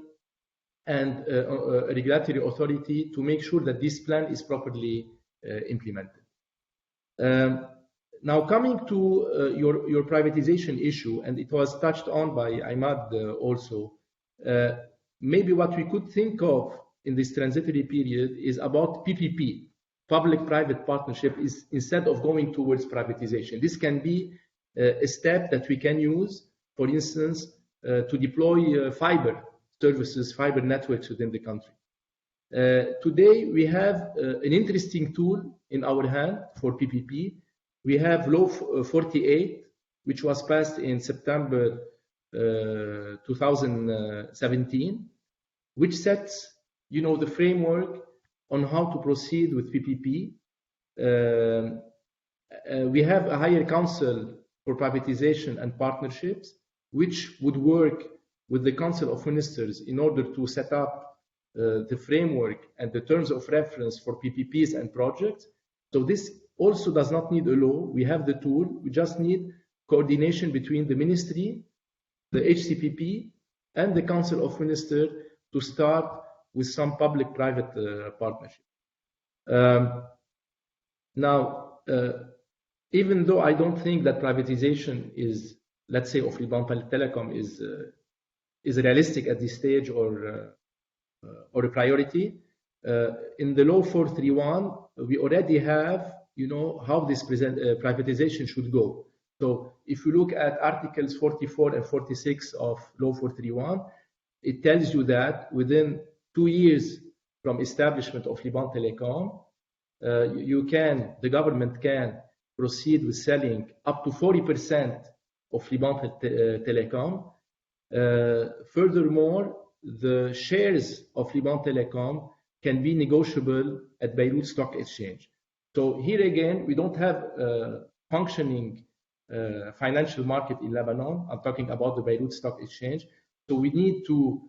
and a regulatory authority to make sure that this plan is properly implemented. Now coming to your privatization issue, and it was touched on by Imad also, maybe what we could think of in this transitory period is about PPP, public-private partnership, is instead of going towards privatization. This can be a step that we can use, for instance, to deploy fiber services, fiber networks within the country. Today, we have an interesting tool in our hand for PPP. We have Law 48, which was passed in September 2017, which sets, the framework on how to proceed with PPP. We have a higher council for privatization and partnerships, which would work with the Council of Ministers in order to set up the framework and the terms of reference for PPPs and projects. So this also does not need a law. We have the tool. We just need coordination between the ministry, the HCPP, and the Council of Ministers to start with some public-private partnership. Now, even though I don't think that privatization is, let's say, of Lebanon Telecom is realistic at this stage or a priority, in the Law 431, we already have, how this privatization should go. So if you look at Articles 44 and 46 of Law 431, it tells you that within 2 years from establishment of Lebanon Telecom, the government can proceed with selling up to 40% of Lebanon Telecom. Furthermore, the shares of Lebanon Telecom can be negotiable at Beirut Stock Exchange. So here again, we don't have a functioning financial market in Lebanon. I'm talking about the Beirut Stock Exchange. So we need to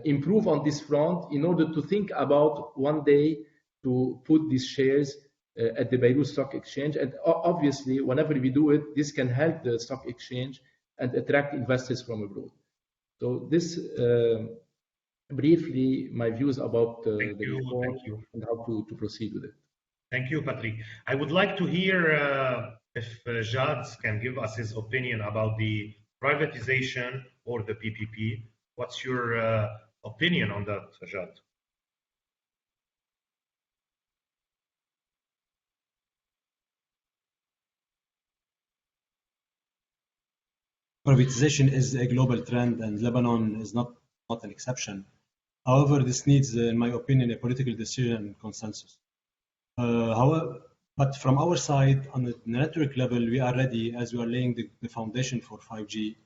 improve on this front in order to think about one day to put these shares at the Beirut Stock Exchange. And obviously, whenever we do it, this can help the stock exchange and attract investors from abroad. So this, briefly, my views about the reform and how to proceed with it. Thank you, Patrick. I would like to hear if Jad can give us his opinion about the privatization or the PPP. What's your opinion on that, Jad? Privatization is a global trend, and Lebanon is not an exception. However, this needs, in my opinion, a political decision and consensus. But from our side, on the network level, we are ready as we are laying the foundation for 5G,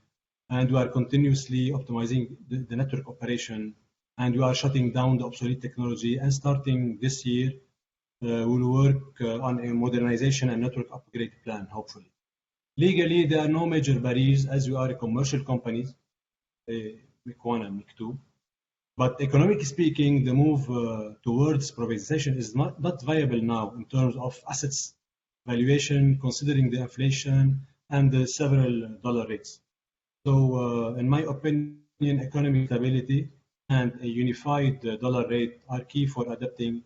and we are continuously optimizing the network operation, and we are shutting down the obsolete technology. And starting this year, we'll work on a modernization and network upgrade plan, hopefully. Legally, there are no major barriers as we are a commercial company, MIC1 and MIC2. But economically speaking, the move towards privatization is not viable now in terms of assets valuation, considering the inflation and the several dollar rates. So, in my opinion, economic stability and a unified dollar rate are key for adopting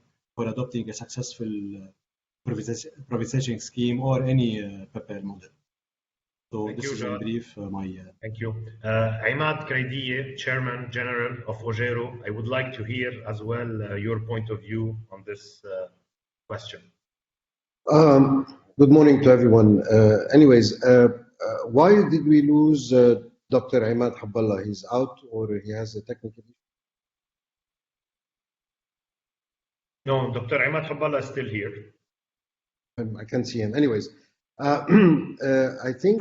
a successful privatization scheme or any PPR model. So Thank this you, is in Jad. brief my. Thank you. Imad Kraidiye, Chairman General of Ojero. I would like to hear as well your point of view on this question. Good morning to everyone. Why did we lose Dr. Imad Habballah? He's out or he has a technical issue? No, Dr. Imad Habballah is still here. I can't see him. Anyways, I think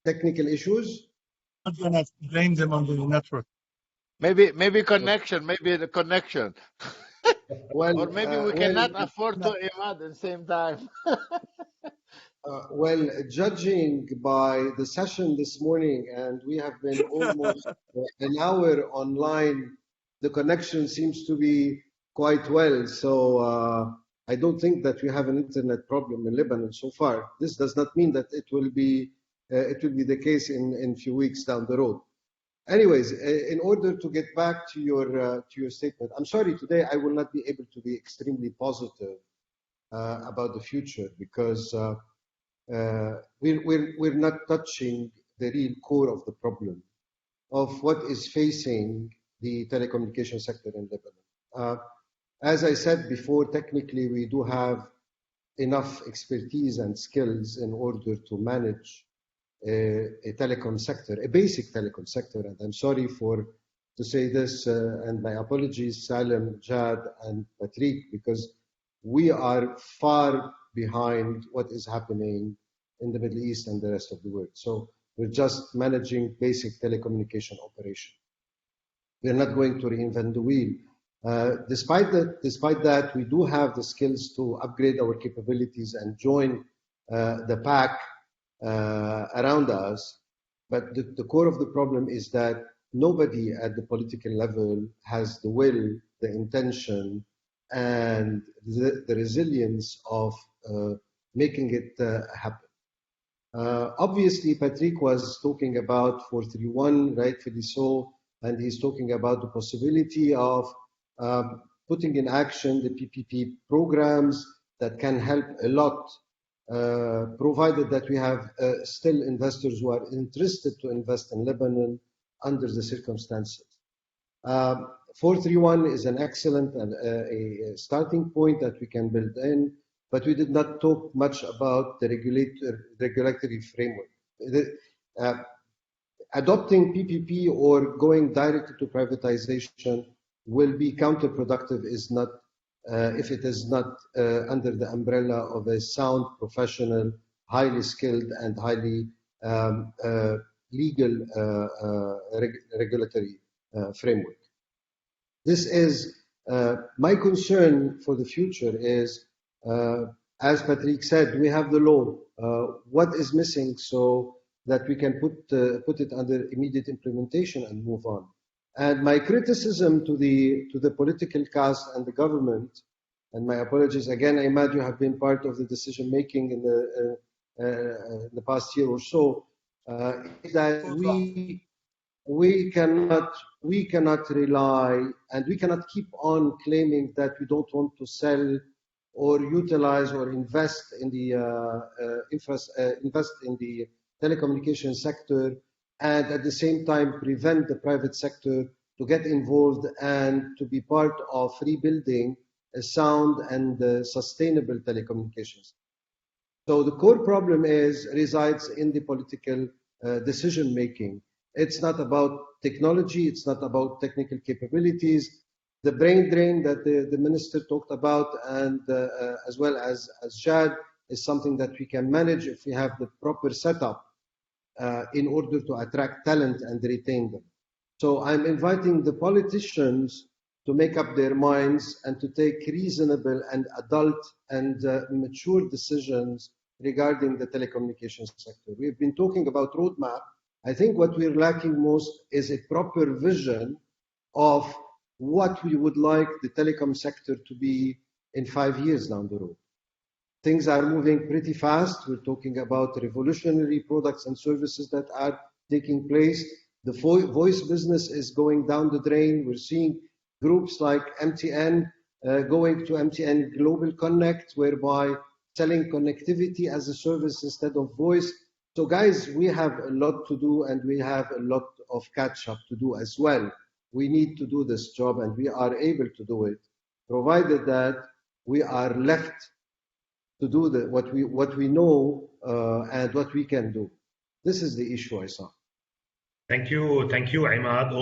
technical issues. I'm not gonna blame them on the network. Maybe connection. Maybe the connection. Well, or maybe we cannot afford to Imad at the same time. Well, judging by the session this morning, and we have been almost an hour online, the connection seems to be quite well. So I don't think that we have an internet problem in Lebanon so far. This does not mean that it will be the case in a few weeks down the road. Anyways, in order to get back to your statement, I'm sorry today I will not be able to be extremely positive about the future because we're not touching the real core of the problem of what is facing the telecommunication sector in Lebanon. As I said before, technically we do have enough expertise and skills in order to manage a telecom sector, a basic telecom sector. And I'm sorry to say this, and my apologies, Salim, Jad, and Patrick, because we are far behind what is happening in the Middle East and the rest of the world. So we're just managing basic telecommunication operation. We're not going to reinvent the wheel. Despite that, we do have the skills to upgrade our capabilities and join the pack around us. But the core of the problem is that nobody at the political level has the will, the intention, and the resilience of making it happen. Obviously, Patrick was talking about 431, rightfully so, and he's talking about the possibility of putting in action the PPP programs that can help a lot, provided that we have still investors who are interested to invest in Lebanon under the circumstances. 431 is an excellent and a starting point that we can build in, but we did not talk much about the regulatory framework. Adopting PPP or going directly to privatization will be counterproductive if it is not under the umbrella of a sound, professional, highly skilled, and highly legal regulatory framework. This is my concern for the future is, as Patrick said, we have the law. What is missing so that we can put it under immediate implementation and move on? And my criticism to the political caste and the government, and my apologies again, Imad, you have been part of the decision making in the past year or so, is that we cannot rely and we cannot keep on claiming that we don't want to sell or utilize or invest in the telecommunication sector, and at the same time prevent the private sector to get involved and to be part of rebuilding a sound and sustainable telecommunications. So the core problem resides in the political decision making. It's not about technology, it's not about technical capabilities, The brain drain that the minister talked about, and as well as Shad, is something that we can manage if we have the proper setup in order to attract talent and retain them. So I'm inviting the politicians to make up their minds and to take reasonable and adult and mature decisions regarding the telecommunications sector. We've been talking about roadmap. I think what we're lacking most is a proper vision of what we would like the telecom sector to be in 5 years down the road. Things are moving pretty fast. We're talking about revolutionary products and services that are taking place. The voice business is going down the drain. We're seeing groups like MTN going to MTN Global Connect, whereby selling connectivity as a service instead of voice. So guys, we have a lot to do, and we have a lot of catch up to do as well. We need to do this job, and we are able to do it, provided that we are left to do what we know and what we can do. This is the issue I saw. Thank you, Imad.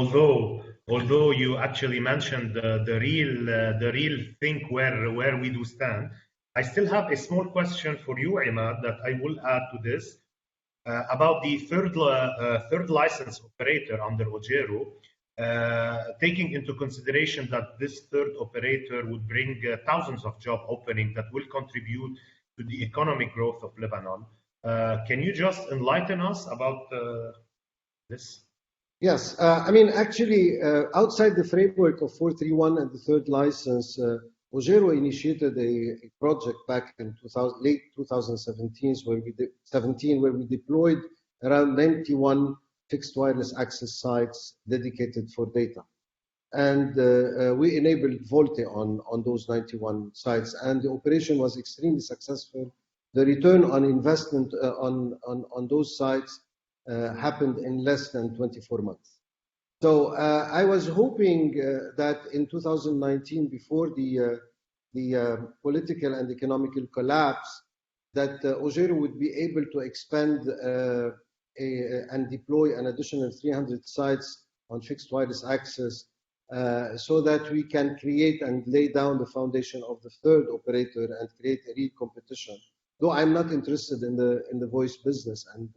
Although you actually mentioned the real thing where we do stand, I still have a small question for you, Imad, that I will add to this about the third license operator under Ojero. Taking into consideration that this third operator would bring thousands of job openings that will contribute to the economic growth of Lebanon. Can you just enlighten us about this? Yes, I mean, actually, outside the framework of 431 and the third license, Ojero initiated a project back in late 2017, where we deployed around 91 fixed wireless access sites dedicated for data. And we enabled VoLTE on those 91 sites, and the operation was extremely successful. The return on investment on those sites happened in less than 24 months. So I was hoping that in 2019, before the political and economical collapse, that Ojero would be able to expand and deploy an additional 300 sites on fixed wireless access, so that we can create and lay down the foundation of the third operator and create a real competition. Though I'm not interested in the voice business, and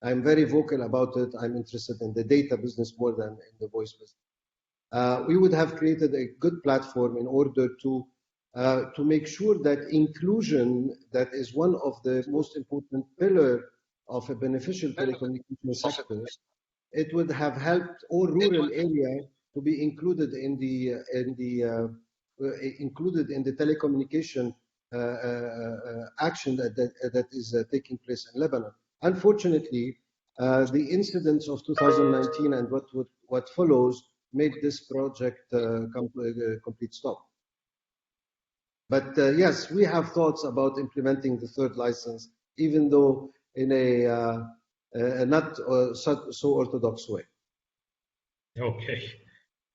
I'm very vocal about it. I'm interested in the data business more than in the voice business. We would have created a good platform in order to make sure that inclusion, that is one of the most important pillars of a beneficial telecommunication sector, it would have helped all rural areas to be included in the telecommunication action that is taking place in Lebanon. Unfortunately, the incidents of 2019 and what follows made this project come to a complete stop. But yes, we have thoughts about implementing the third license, even though in a not so orthodox way. Okay.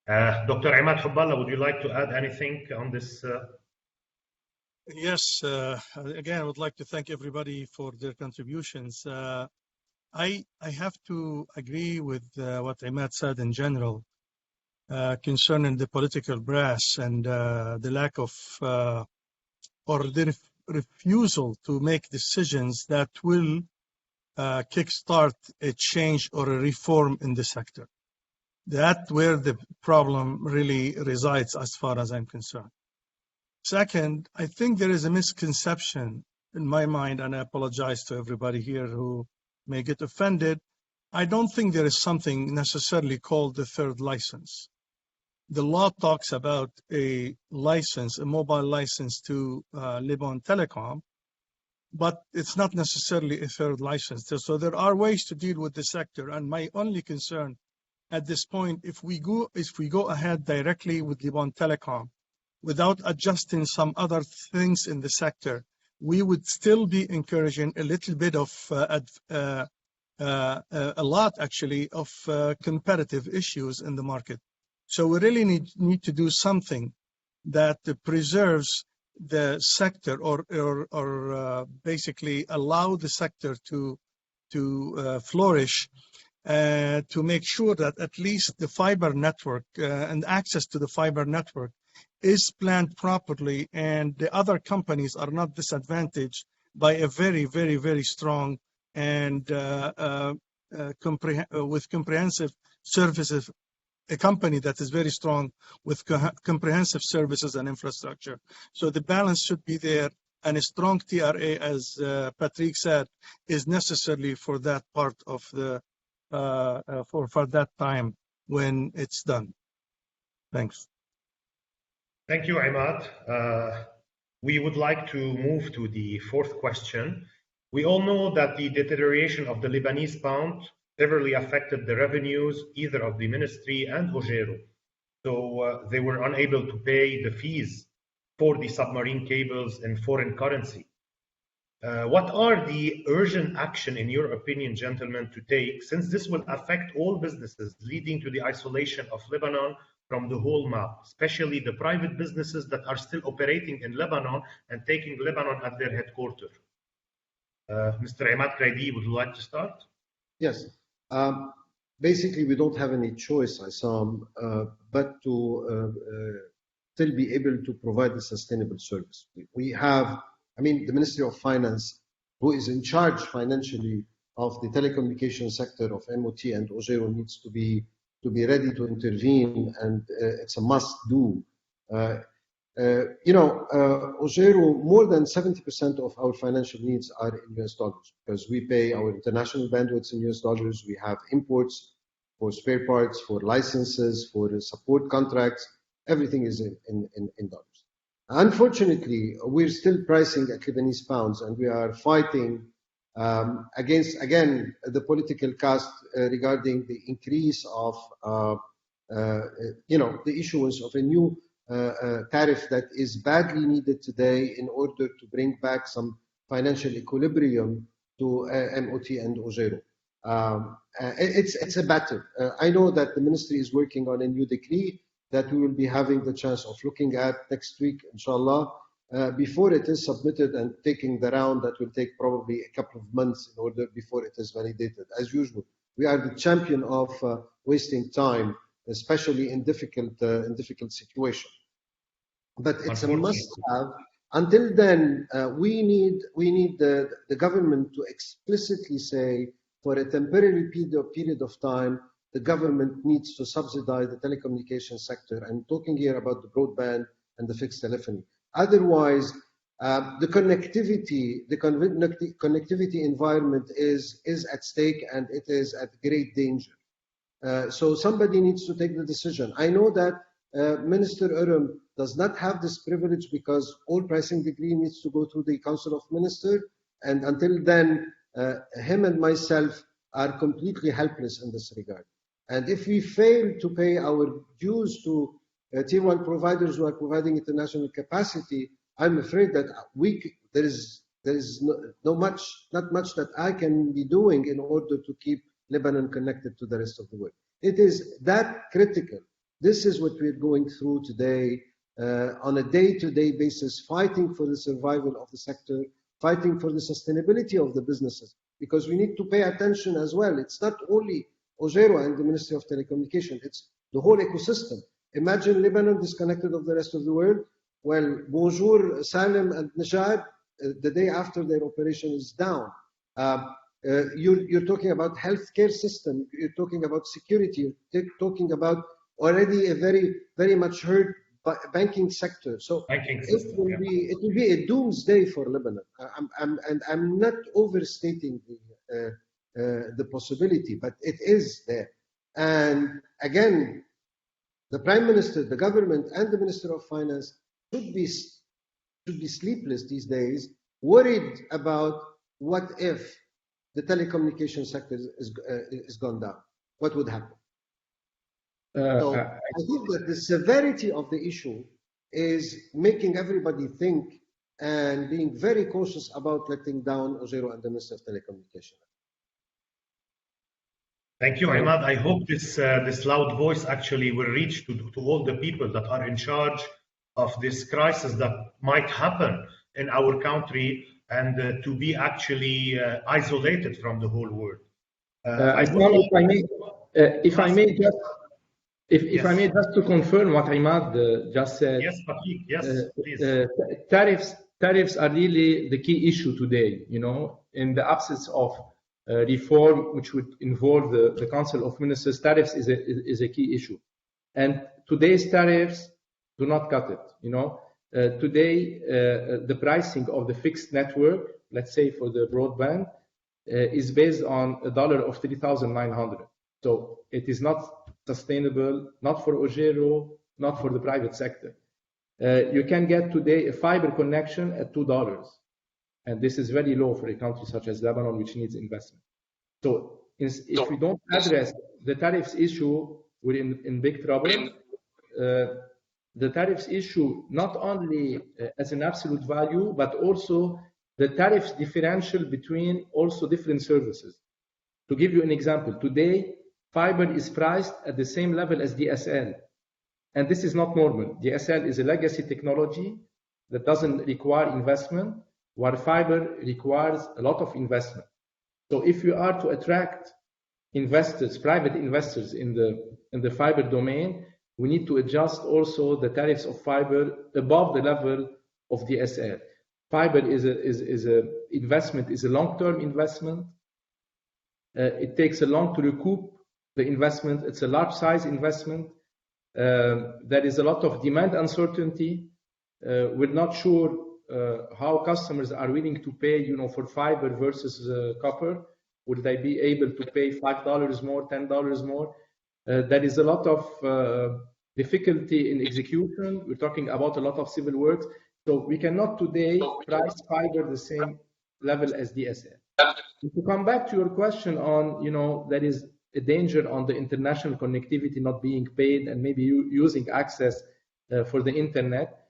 Dr. Imad Hubballah, would you like to add anything on this? Yes, again, I would like to thank everybody for their contributions. I have to agree with what Imad said in general concerning the political brass and the lack of or the refusal to make decisions that will kickstart a change or a reform in the sector. That's where the problem really resides as far as I'm concerned. Second, I think there is a misconception in my mind, and I apologize to everybody here who may get offended. I don't think there is something necessarily called the third license. The law talks about a license, a mobile license to Lebanon Telecom, but it's not necessarily a third license. So there are ways to deal with the sector, and my only concern at this point, if we go ahead directly with Lebanon Telecom without adjusting some other things in the sector, we would still be encouraging a little bit of a lot actually of competitive issues in the market. So we really need to do something that preserves the sector or basically allow the sector to flourish to make sure that at least the fiber network and access to the fiber network is planned properly, and the other companies are not disadvantaged by a very, very, very strong and with comprehensive services, a company that is very strong with comprehensive services and infrastructure. So the balance should be there, and a strong TRA, as Patrick said, is necessary for that part of the for that time when it's done. Thanks. Thank you, Imad. We would like to move to the fourth question. We all know that the deterioration of the Lebanese pound severely affected the revenues either of the ministry and Ojero. So they were unable to pay the fees for the submarine cables in foreign currency. What are the urgent action, in your opinion, gentlemen, to take, since this will affect all businesses, leading to the isolation of Lebanon from the whole map, especially the private businesses that are still operating in Lebanon and taking Lebanon at their headquarters? Mr. Imad Kraidi, would you like to start? Yes. Basically, we don't have any choice, Isam, but to still be able to provide a sustainable service. We have, I mean, the Ministry of Finance, who is in charge financially of the telecommunication sector of MOT and Ojero, needs to be ready to intervene, and it's a must-do. Ojero, more than 70% of our financial needs are in US dollars because we pay our international bandwidths in US dollars. We have imports for spare parts, for licenses, for support contracts. Everything is in dollars. Unfortunately, we're still pricing at Lebanese pounds, and we are fighting against, again, the political cast regarding the increase of, the issuance of a new tariff that is badly needed today in order to bring back some financial equilibrium to MOT and Ojero. It's a battle. I know that the ministry is working on a new decree that we will be having the chance of looking at next week, inshallah, before it is submitted and taking the round. That will take probably a couple of months in order before it is validated. As usual, we are the champion of wasting time, especially in difficult situations. But it's a must-have. Until then, we need the government to explicitly say, for a temporary period of time, the government needs to subsidize the telecommunication sector. I'm talking here about the broadband and the fixed telephony. Otherwise, the connectivity environment is at stake, and it is at great danger. So somebody needs to take the decision. I know that Minister Urum does not have this privilege because all pricing decree needs to go through the Council of Ministers, and until then, him and myself are completely helpless in this regard. And if we fail to pay our dues to Tier 1 providers who are providing international capacity, I'm afraid that there is not much that I can be doing in order to keep Lebanon connected to the rest of the world. It is that critical. This is what we're going through today on a day-to-day basis, fighting for the survival of the sector, fighting for the sustainability of the businesses, because we need to pay attention as well. It's not only Ojero and the Ministry of Telecommunication, it's the whole ecosystem. Imagine Lebanon disconnected of the rest of the world. Well, Bonjour, Salem, and Najad, the day after their operation is down. You're talking about healthcare system. You're talking about security. You're talking about already a very, very much hurt banking sector. So it will be a doomsday for Lebanon. I'm not overstating the possibility, but it is there. And again, the Prime Minister, the government, and the Minister of Finance should be sleepless these days, worried about what if the telecommunication sector is gone down. What would happen? So I think that the severity of the issue is making everybody think and being very cautious about letting down Ojero and the Minister of Telecommunication. Thank you, Imad. I hope this loud voice actually will reach to all the people that are in charge of this crisis that might happen in our country, and to be actually isolated from the whole world. if I may just if I may just to confirm what Imad just said. Yes, Patrick. Yes, please. Tariffs are really the key issue today. You know, in the absence of reform, which would involve the Council of Ministers, tariffs is a key issue, and today's tariffs do not cut it. You know, today the pricing of the fixed network, let's say for the broadband, is based on $1 of 3,900. So it is not sustainable, not for Ojero, not for the private sector. You can get today a fiber connection at $2, and this is very low for a country such as Lebanon, which needs investment. So if we don't address the tariffs issue, we're in big trouble. The tariffs issue, not only as an absolute value, but also the tariffs differential between also different services. To give you an example, today, fiber is priced at the same level as DSL. And this is not normal. DSL is a legacy technology that doesn't require investment, while fiber requires a lot of investment. So if you are to attract investors, private investors in the fiber domain, we need to adjust also the tariffs of fiber above the level of DSL. Fiber is a long-term investment. It takes a long to recoup the investment. It's a large size investment. There is a lot of demand uncertainty. We're not sure how customers are willing to pay, you know, for fiber versus copper. Would they be able to pay $5 more, $10 more? There is a lot of difficulty in execution. We're talking about a lot of civil works. So we cannot today price fiber the same level as DSL. To come back to your question on, you know, there is a danger on the international connectivity not being paid and maybe using access for the internet.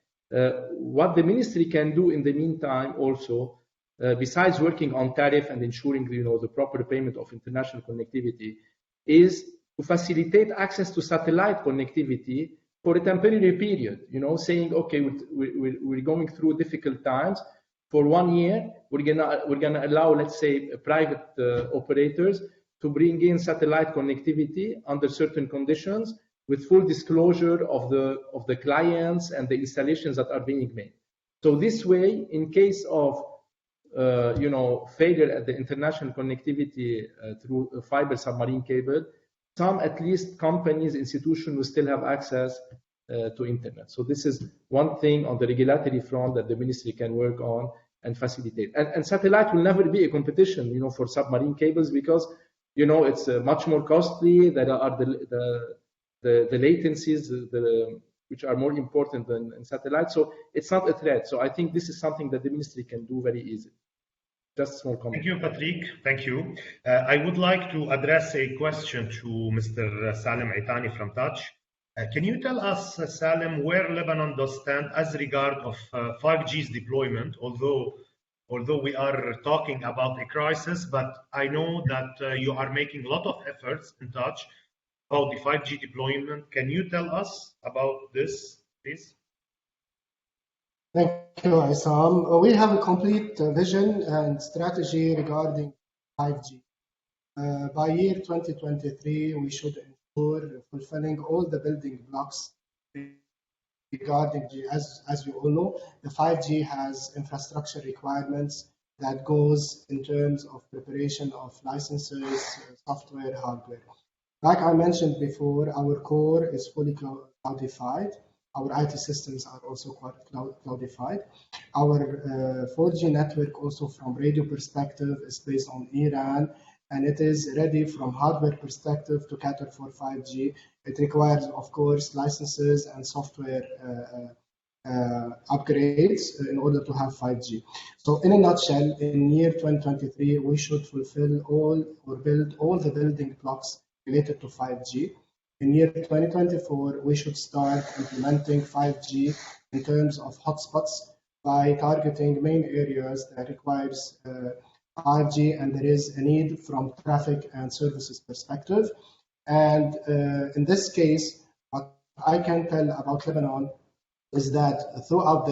What the ministry can do in the meantime also, besides working on tariff and ensuring, you know, the proper payment of international connectivity, is to facilitate access to satellite connectivity for a temporary period, you know, saying, okay, we're going through difficult times. For 1 year, we're gonna allow, let's say, private operators to bring in satellite connectivity under certain conditions with full disclosure of the clients and the installations that are being made. So this way, in case of you know, failure at the international connectivity through a fiber submarine cable, some at least companies, institutions will still have access to internet. So this is one thing on the regulatory front that the ministry can work on and facilitate. And satellite will never be a competition, you know, for submarine cables because, you know, it's much more costly. There are the latencies which are more important than satellite. So it's not a threat. So I think this is something that the ministry can do very easily. Just a small comment. Thank you, Patrick. Thank you. I would like to address a question to Mr. Salim Aitani from Touch. Can you tell us, Salim, where Lebanon does stand as regard of 5G's deployment? Although we are talking about a crisis, but I know that you are making a lot of efforts in Touch about the 5G deployment. Can you tell us about this, please? Thank you, Isam. We have a complete vision and strategy regarding 5G. By year 2023, we should ensure fulfilling all the building blocks regarding, as you all know, the 5G has infrastructure requirements that goes in terms of preparation of licenses, software, hardware. Like I mentioned before, our core is fully cloudified. Our IT systems are also quite cloudified. Our 4G network also from radio perspective is based on Iran, and it is ready from hardware perspective to cater for 5G. It requires, of course, licenses and software upgrades in order to have 5G. So in a nutshell, in year 2023, we should fulfill all or build all the building blocks related to 5G. In year 2024, we should start implementing 5G in terms of hotspots by targeting main areas that requires 5G, and there is a need from traffic and services perspective. And in this case, what I can tell about Lebanon is that throughout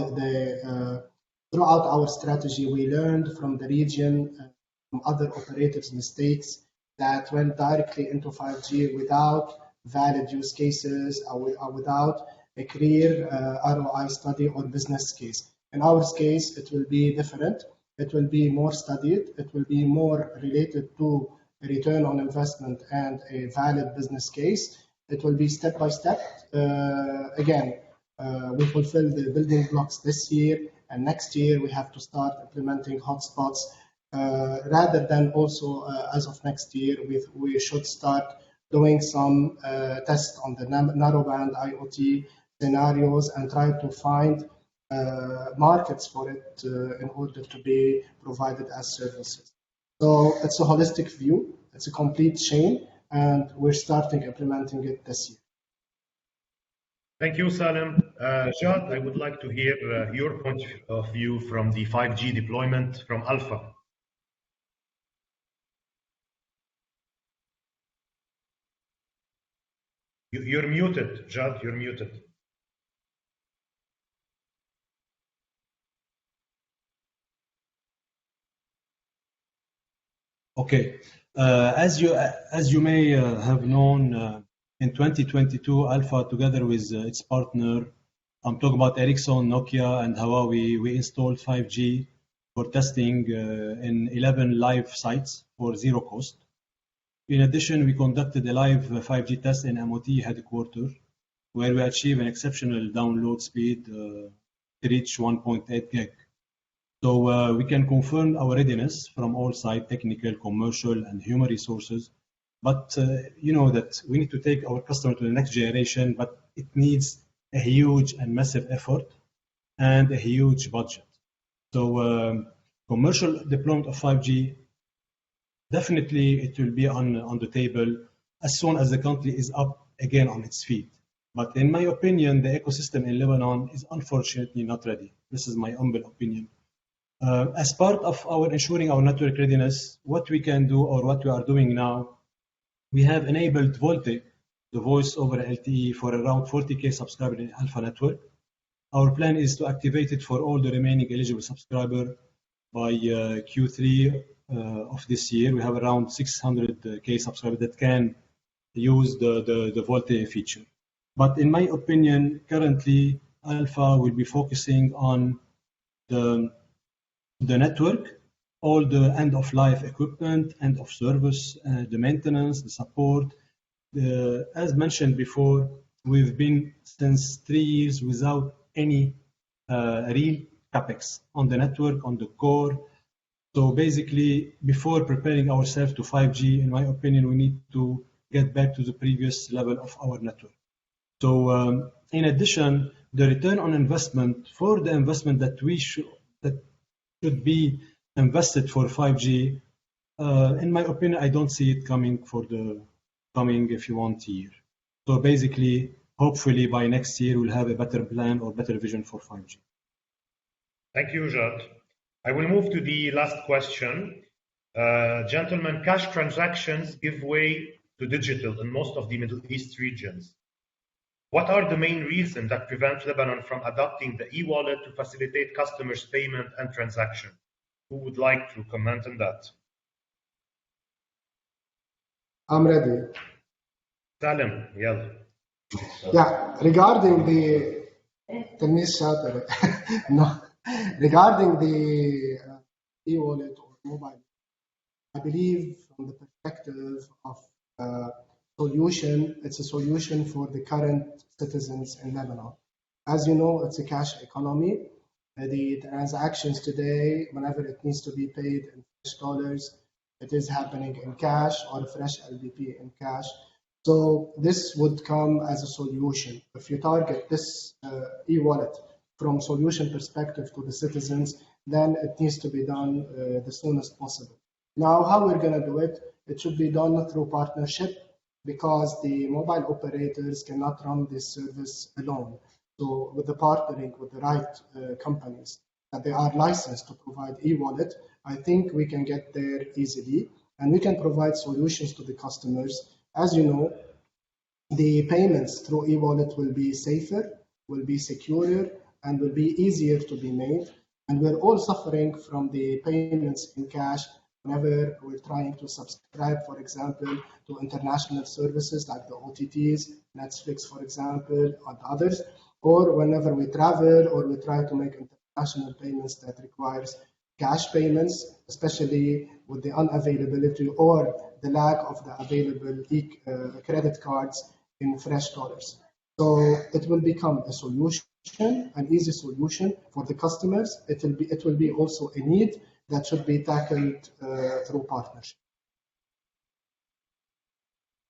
throughout our strategy, we learned from the region, from other operators' mistakes, that went directly into 5G without valid use cases or without a clear ROI study or business case. In our case, it will be different. It will be more studied. It will be more related to a return on investment and a valid business case. It will be step by step. Again, we fulfill the building blocks this year, and next year we have to start implementing hotspots. Rather than also as of next year, we should start doing some tests on the narrowband IoT scenarios and try to find markets for it in order to be provided as services. So it's a holistic view, it's a complete chain, and we're starting implementing it this year. Thank you, Salim. Jad, I would like to hear your point of view from the 5G deployment from Alpha. You're muted, Jad, you're muted. Okay, as you may have known, in 2022, Alpha, together with its partner, I'm talking about Ericsson, Nokia, and Huawei, we installed 5G for testing in 11 live sites for zero cost. In addition, we conducted a live 5G test in MOT headquarters, where we achieved an exceptional download speed to reach 1.8 gig. So we can confirm our readiness from all sides, technical, commercial, and human resources. But you know that we need to take our customer to the next generation, but it needs a huge and massive effort and a huge budget. So commercial deployment of 5G, definitely it will be on the table as soon as the country is up again on its feet. But in my opinion, the ecosystem in Lebanon is unfortunately not ready. This is my humble opinion. As part of our ensuring our network readiness, what we can do or what we are doing now, we have enabled VoLTE, the voice over LTE, for around 40K subscribers in Alpha network. Our plan is to activate it for all the remaining eligible subscribers by Q3 of this year. We have around 600K subscribers that can use the VoLTE feature. But in my opinion, currently, Alpha will be focusing on the network, all the end-of-life equipment, end-of-service, the maintenance, the support. As mentioned before, we've been since 3 years without any real capex on the network, on the core. So basically, before preparing ourselves to 5G, in my opinion, we need to get back to the previous level of our network. So in addition, the return on investment for the investment that should be invested for 5G, in my opinion, I don't see it coming for the coming, if you want, year. So basically, hopefully by next year, we'll have a better plan or better vision for 5G. Thank you, Jad. I will move to the last question. Gentlemen, cash transactions give way to digital in most of the Middle East regions. What are the main reasons that prevent Lebanon from adopting the e-wallet to facilitate customers' payment and transaction? Who would like to comment on that? I'm ready. Salim, yeah. Yeah, regarding the no, regarding the e-wallet or mobile, I believe from the perspective of solution, it's a solution for the current citizens in Lebanon. As you know, it's a cash economy. The transactions today, whenever it needs to be paid in fresh dollars, it is happening in cash or a fresh LBP in cash. So this would come as a solution. If you target this e-wallet from solution perspective to the citizens, then it needs to be done the soonest possible. Now, how we're going to do it? It should be done through partnership, because the mobile operators cannot run this service alone. So with the partnering with the right companies that they are licensed to provide e-wallet, I think we can get there easily, and we can provide solutions to the customers. As you know, the payments through e-wallet will be safer, will be securer, and will be easier to be made. And we're all suffering from the payments in cash whenever we're trying to subscribe, for example, to international services like the OTTs, Netflix, for example, and others, or whenever we travel or we try to make international payments that requires cash payments, especially with the unavailability or the lack of the available credit cards in fresh dollars. So it will become a solution, an easy solution for the customers. It will be also a need that should be tackled through partnership.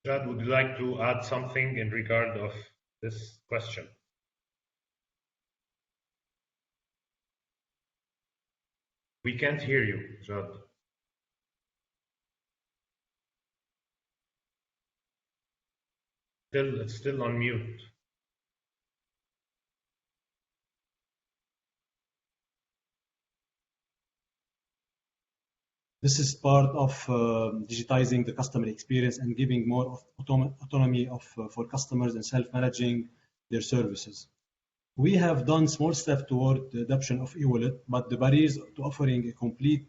Jad, would you like to add something in regard of this question? We can't hear you, Jad. It's still on mute. This is part of digitizing the customer experience and giving more of autonomy for customers and self-managing their services. We have done small steps toward the adoption of e-wallet, but the barriers to offering a complete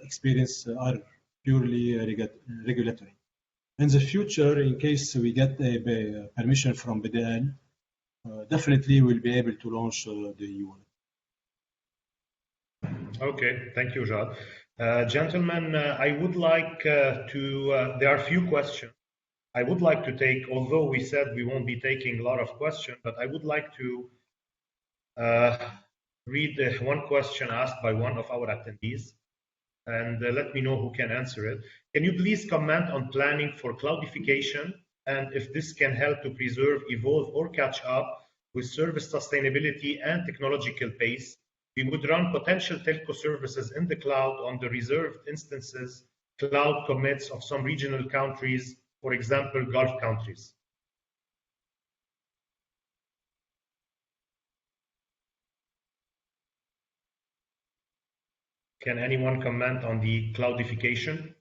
experience are purely regulatory. In the future, in case we get a permission from BDL, definitely we'll be able to launch the e-wallet. Okay, thank you, Jad. Gentlemen, I would like there are a few questions I would like to take, although we said we won't be taking a lot of questions, but I would like to read one question asked by one of our attendees, and let me know who can answer it. Can you please comment on planning for cloudification and if this can help to preserve, evolve, or catch up with service sustainability and technological pace? We would run potential telco services in the cloud on the reserved instances, cloud commits of some regional countries, for example, Gulf countries. Can anyone comment on the cloudification?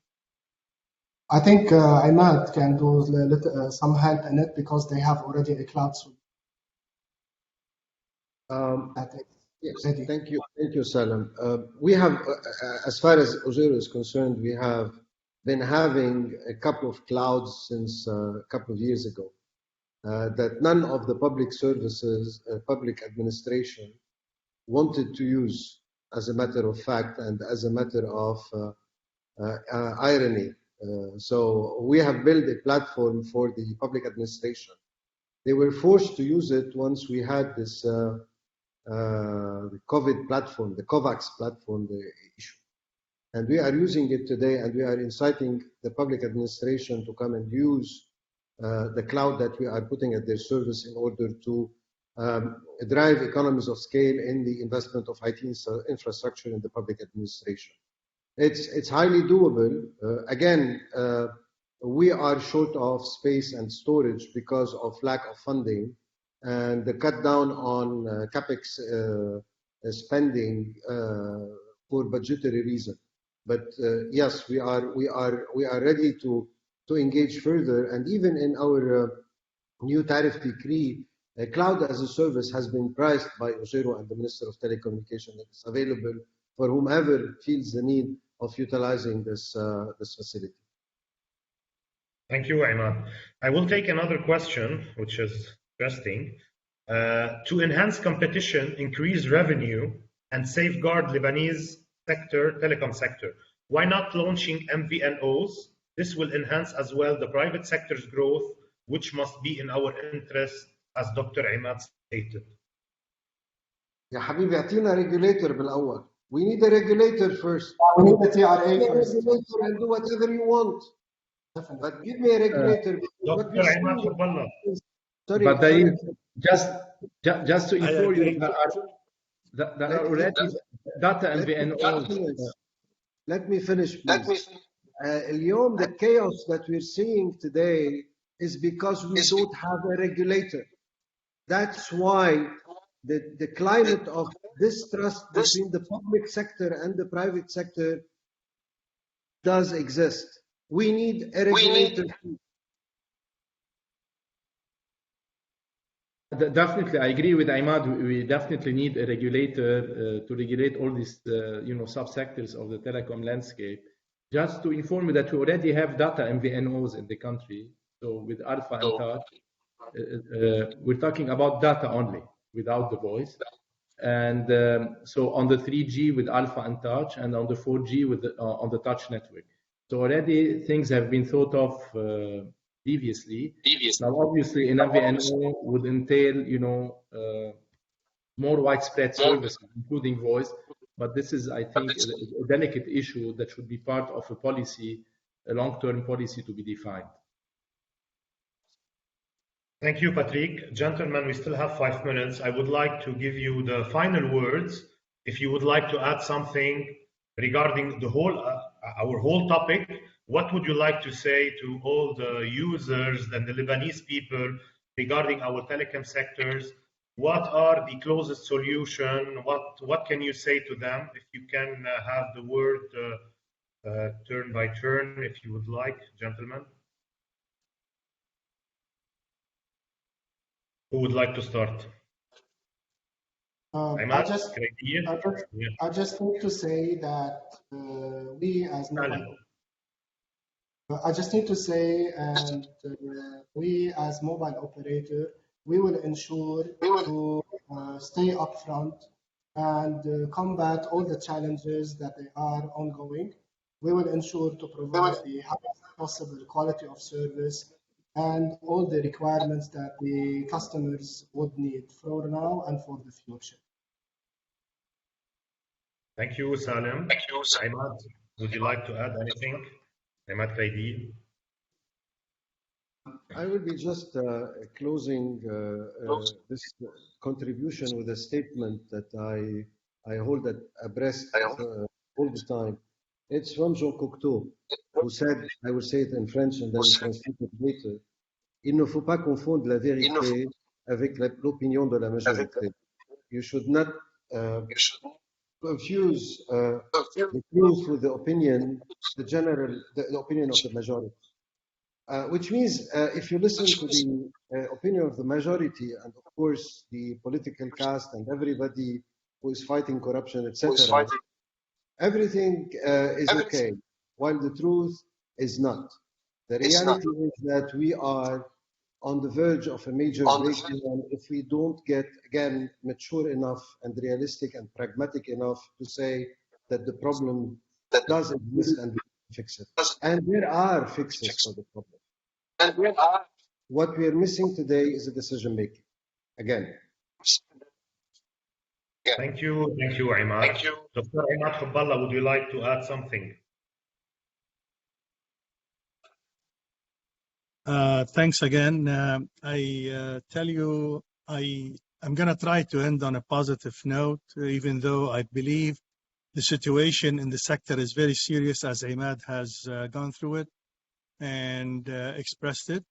I think Imad can do some help in it because they have already a cloud solution. Yes, thank you, Salam. We have, as far as Uzero is concerned, we have been having a couple of clouds since a couple of years ago. That none of the public services, public administration wanted to use, as a matter of fact and as a matter of irony. So we have built a platform for the public administration. They were forced to use it once we had this the COVID platform, the COVAX platform, the issue. And we are using it today, and we are inciting the public administration to come and use the cloud that we are putting at their service in order to drive economies of scale in the investment of IT infrastructure in the public administration. It's highly doable. Again, we are short of space and storage because of lack of funding and the cut down on capex spending for budgetary reason. But yes, we are ready to engage further, and even in our new tariff decree, cloud as a service has been priced by Uzero and the Minister of Telecommunication. That is available for whomever feels the need of utilizing this facility. Thank you, Imad. I will take another question, which is interesting. To enhance competition, increase revenue, and safeguard Lebanese sector, telecom sector, why not launching MVNOs? This will enhance as well the private sector's growth, which must be in our interest, as Dr. Imad stated. يا حبيبي اعطينا regulator بالأول. We need a regulator first. We need the TRA first. Regulator and do whatever you want. Definitely. But give me a regulator. Dr. Imad, sorry, but sorry. Just to inform you, there are already data MVNOs. Let me finish, please. اليوم, the chaos that we're seeing today is because we don't have a regulator. That's why the climate of distrust between the public sector and the private sector does exist. We need a regulator. Definitely, I agree with Imad. We definitely need a regulator to regulate all these, subsectors of the telecom landscape. just to inform you that we already have data MVNOs in the country. So with Alpha and Touch, we're talking about data only, without the voice. And so on the 3G with Alpha and Touch, and on the 4G with on the Touch network. So already things have been thought of previously. Now, obviously, an MVNO would entail, more widespread services, including voice. But this is, I think, a delicate issue that should be part of a policy, a long-term policy to be defined. Thank you, Patrick. Gentlemen, we still have 5 minutes. I would like to give you the final words. If you would like to add something regarding the whole, our whole topic, what would you like to say to all the users and the Lebanese people regarding our telecom sectors? What are the closest solution? What can you say to them? If you can have the word turn by turn, if you would like, gentlemen. Who would like to start? I just need to say that we as mobile. I just need to say, and we as mobile operator, we will ensure to stay upfront and combat all the challenges that they are ongoing. We will ensure to provide the highest possible quality of service and all the requirements that the customers would need for now and for the future. Thank you, Salim. Thank you, Imad. Would you like to add anything? Imad Qaidi. I will be just closing this contribution with a statement that I hold abreast all the time. It's from Jean Cocteau, who said, I will say it in French and then translate it later, il ne faut pas confondre la vérité avec l'opinion de la majorité. You should not confuse the truth with the opinion, the opinion of the majority. Which means if you listen to the opinion of the majority, and of course the political caste and everybody who is fighting corruption, etc., everything is okay, while the truth is not. The reality is that we are on the verge of a major breakdown if we don't get, again, mature enough and realistic and pragmatic enough to say that the problem does exist and we can fix it. And there are fixes for the problem. What we are missing today is a decision making. Again. Thank you, Imad. Thank you. Dr. Imad Khabbala, would you like to add something? Thanks again. I tell you, I'm going to try to end on a positive note, even though I believe the situation in the sector is very serious, as Imad has gone through it and expressed it.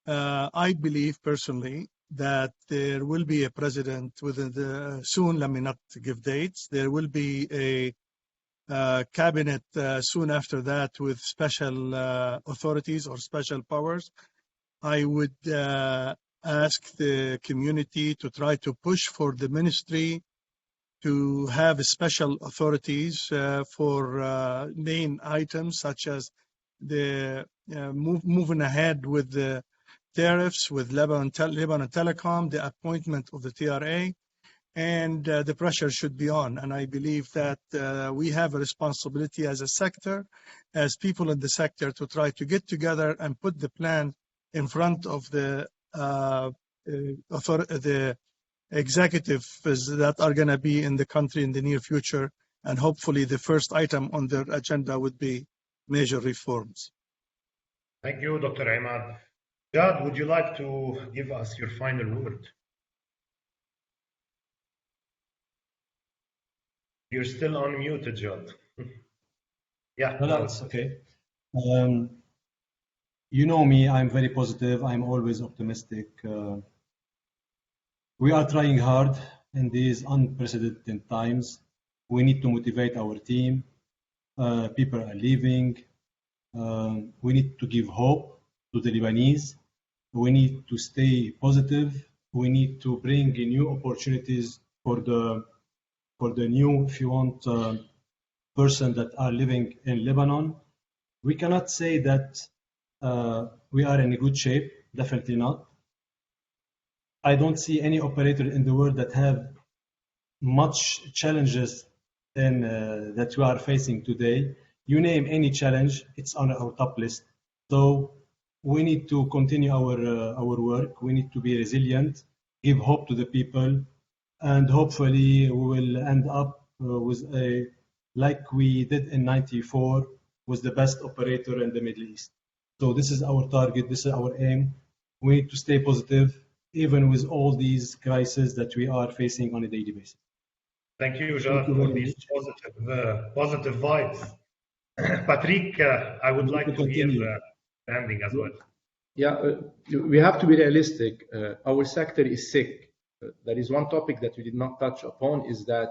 I believe personally that there will be a president within the soon. Let me not give dates. There will be a cabinet soon after that with special authorities or special powers. I would ask the community to try to push for the ministry to have special authorities for main items such as the moving ahead with the tariffs with Lebanon Telecom, the appointment of the TRA, and the pressure should be on. And I believe that we have a responsibility as a sector, as people in the sector, to try to get together and put the plan in front of the executives that are going to be in the country in the near future. And hopefully the first item on their agenda would be major reforms. Thank you, Dr. Imad. Jad, would you like to give us your final word? You're still unmuted, Jad. Yeah. No, it's okay. You know me, I'm very positive. I'm always optimistic. We are trying hard in these unprecedented times. We need to motivate our team. People are leaving. We need to give hope to the Lebanese. We need to stay positive. We need to bring new opportunities for the new, if you want, person that are living in Lebanon. We cannot say that we are in a good shape, definitely not. I don't see any operator in the world that have much challenges in, that we are facing today. You name any challenge, it's on our top list. So we need to continue our work. We need to be resilient, give hope to the people, and hopefully we will end up with a, like we did in '94, was the best operator in the Middle East. So this is our target, this is our aim. We need to stay positive, even with all these crises that we are facing on a daily basis. Thank you, Jad, for these positive vibes. Patrick, I would like to hear the ending as well. Yeah, we have to be realistic. Our sector is sick. There is one topic that we did not touch upon, is that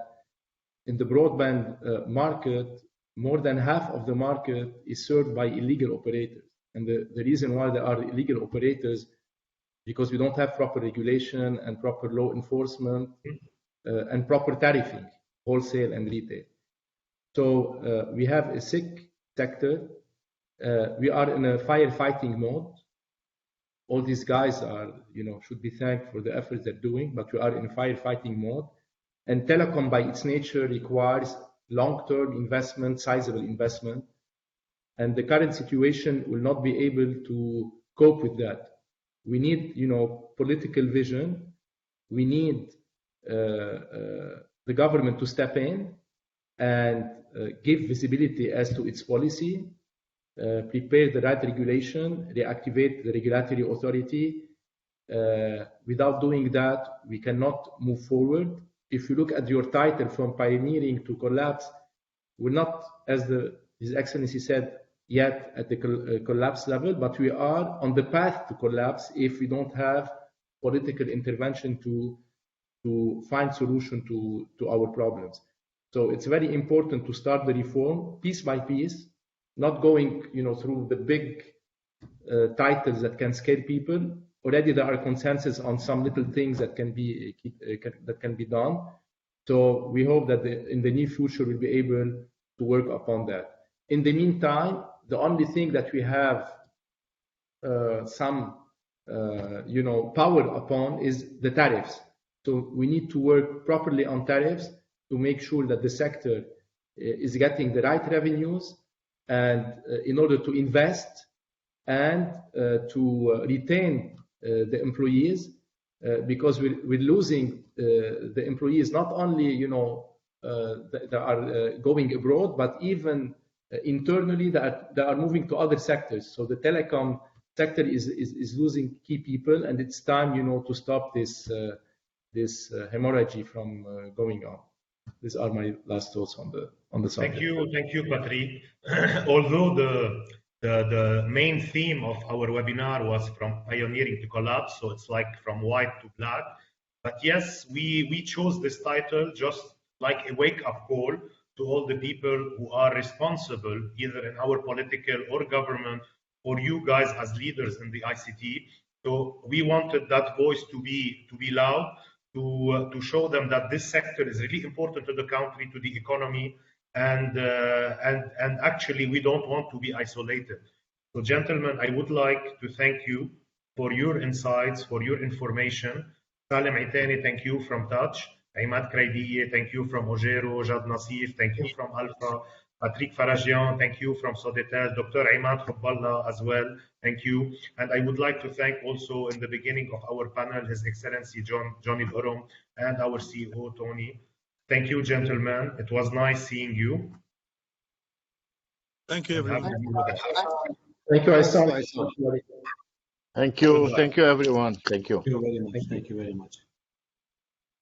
in the broadband market, more than half of the market is served by illegal operators. And the reason why there are illegal operators, because we don't have proper regulation and proper law enforcement and proper tariffing, wholesale and retail. So we have a sick sector. We are in a firefighting mode. All these guys are, should be thanked for the efforts they're doing, but we are in firefighting mode. And telecom, by its nature, requires long-term investment, sizable investment. And the current situation will not be able to cope with that. We need, political vision. We need the government to step in and give visibility as to its policy, prepare the right regulation, reactivate the regulatory authority. Without doing that, we cannot move forward. If you look at your title, from pioneering to collapse, we're not, as His Excellency said, yet at the collapse level, but we are on the path to collapse if we don't have political intervention to find solution to our problems. So it's very important to start the reform piece by piece, not going through the big titles that can scare people. Already there are consensus on some little things that can be done. So we hope that in the near future we'll be able to work upon that. In the meantime, the only thing that we have some power upon is the tariffs. So we need to work properly on tariffs to make sure that the sector is getting the right revenues, and in order to invest and to retain the employees, because we're losing the employees, not only that are going abroad, but even internally that are moving to other sectors. So the telecom sector is losing key people, and it's time to stop this hemorrhage from going on. These are my last thoughts on the subject. Thank you, Patrick. Although the main theme of our webinar was from pioneering to collapse, so it's like from white to black. But yes, we chose this title just like a wake-up call to all the people who are responsible, either in our political or government, or you guys as leaders in the ICT. So we wanted that voice to be loud, to show them that this sector is really important to the country, to the economy, and actually we don't want to be isolated. So gentlemen, I would like to thank you for your insights, for your information. Salim Aitani, thank you from Touch. Imad Kraidiye, thank you from Ojero. Jad Nasif, thank you from Alpha. Patrick Farajian, thank you from Sodetel. Dr. Imad Hubballah as well, thank you. And I would like to thank also in the beginning of our panel, His Excellency Johnny Burham, and our CEO, Tony. Thank you, gentlemen. It was nice seeing you. Thank you, everyone. Thank you, Aysam. Thank you, everyone. Thank you. Thank you very much. Thank you very much.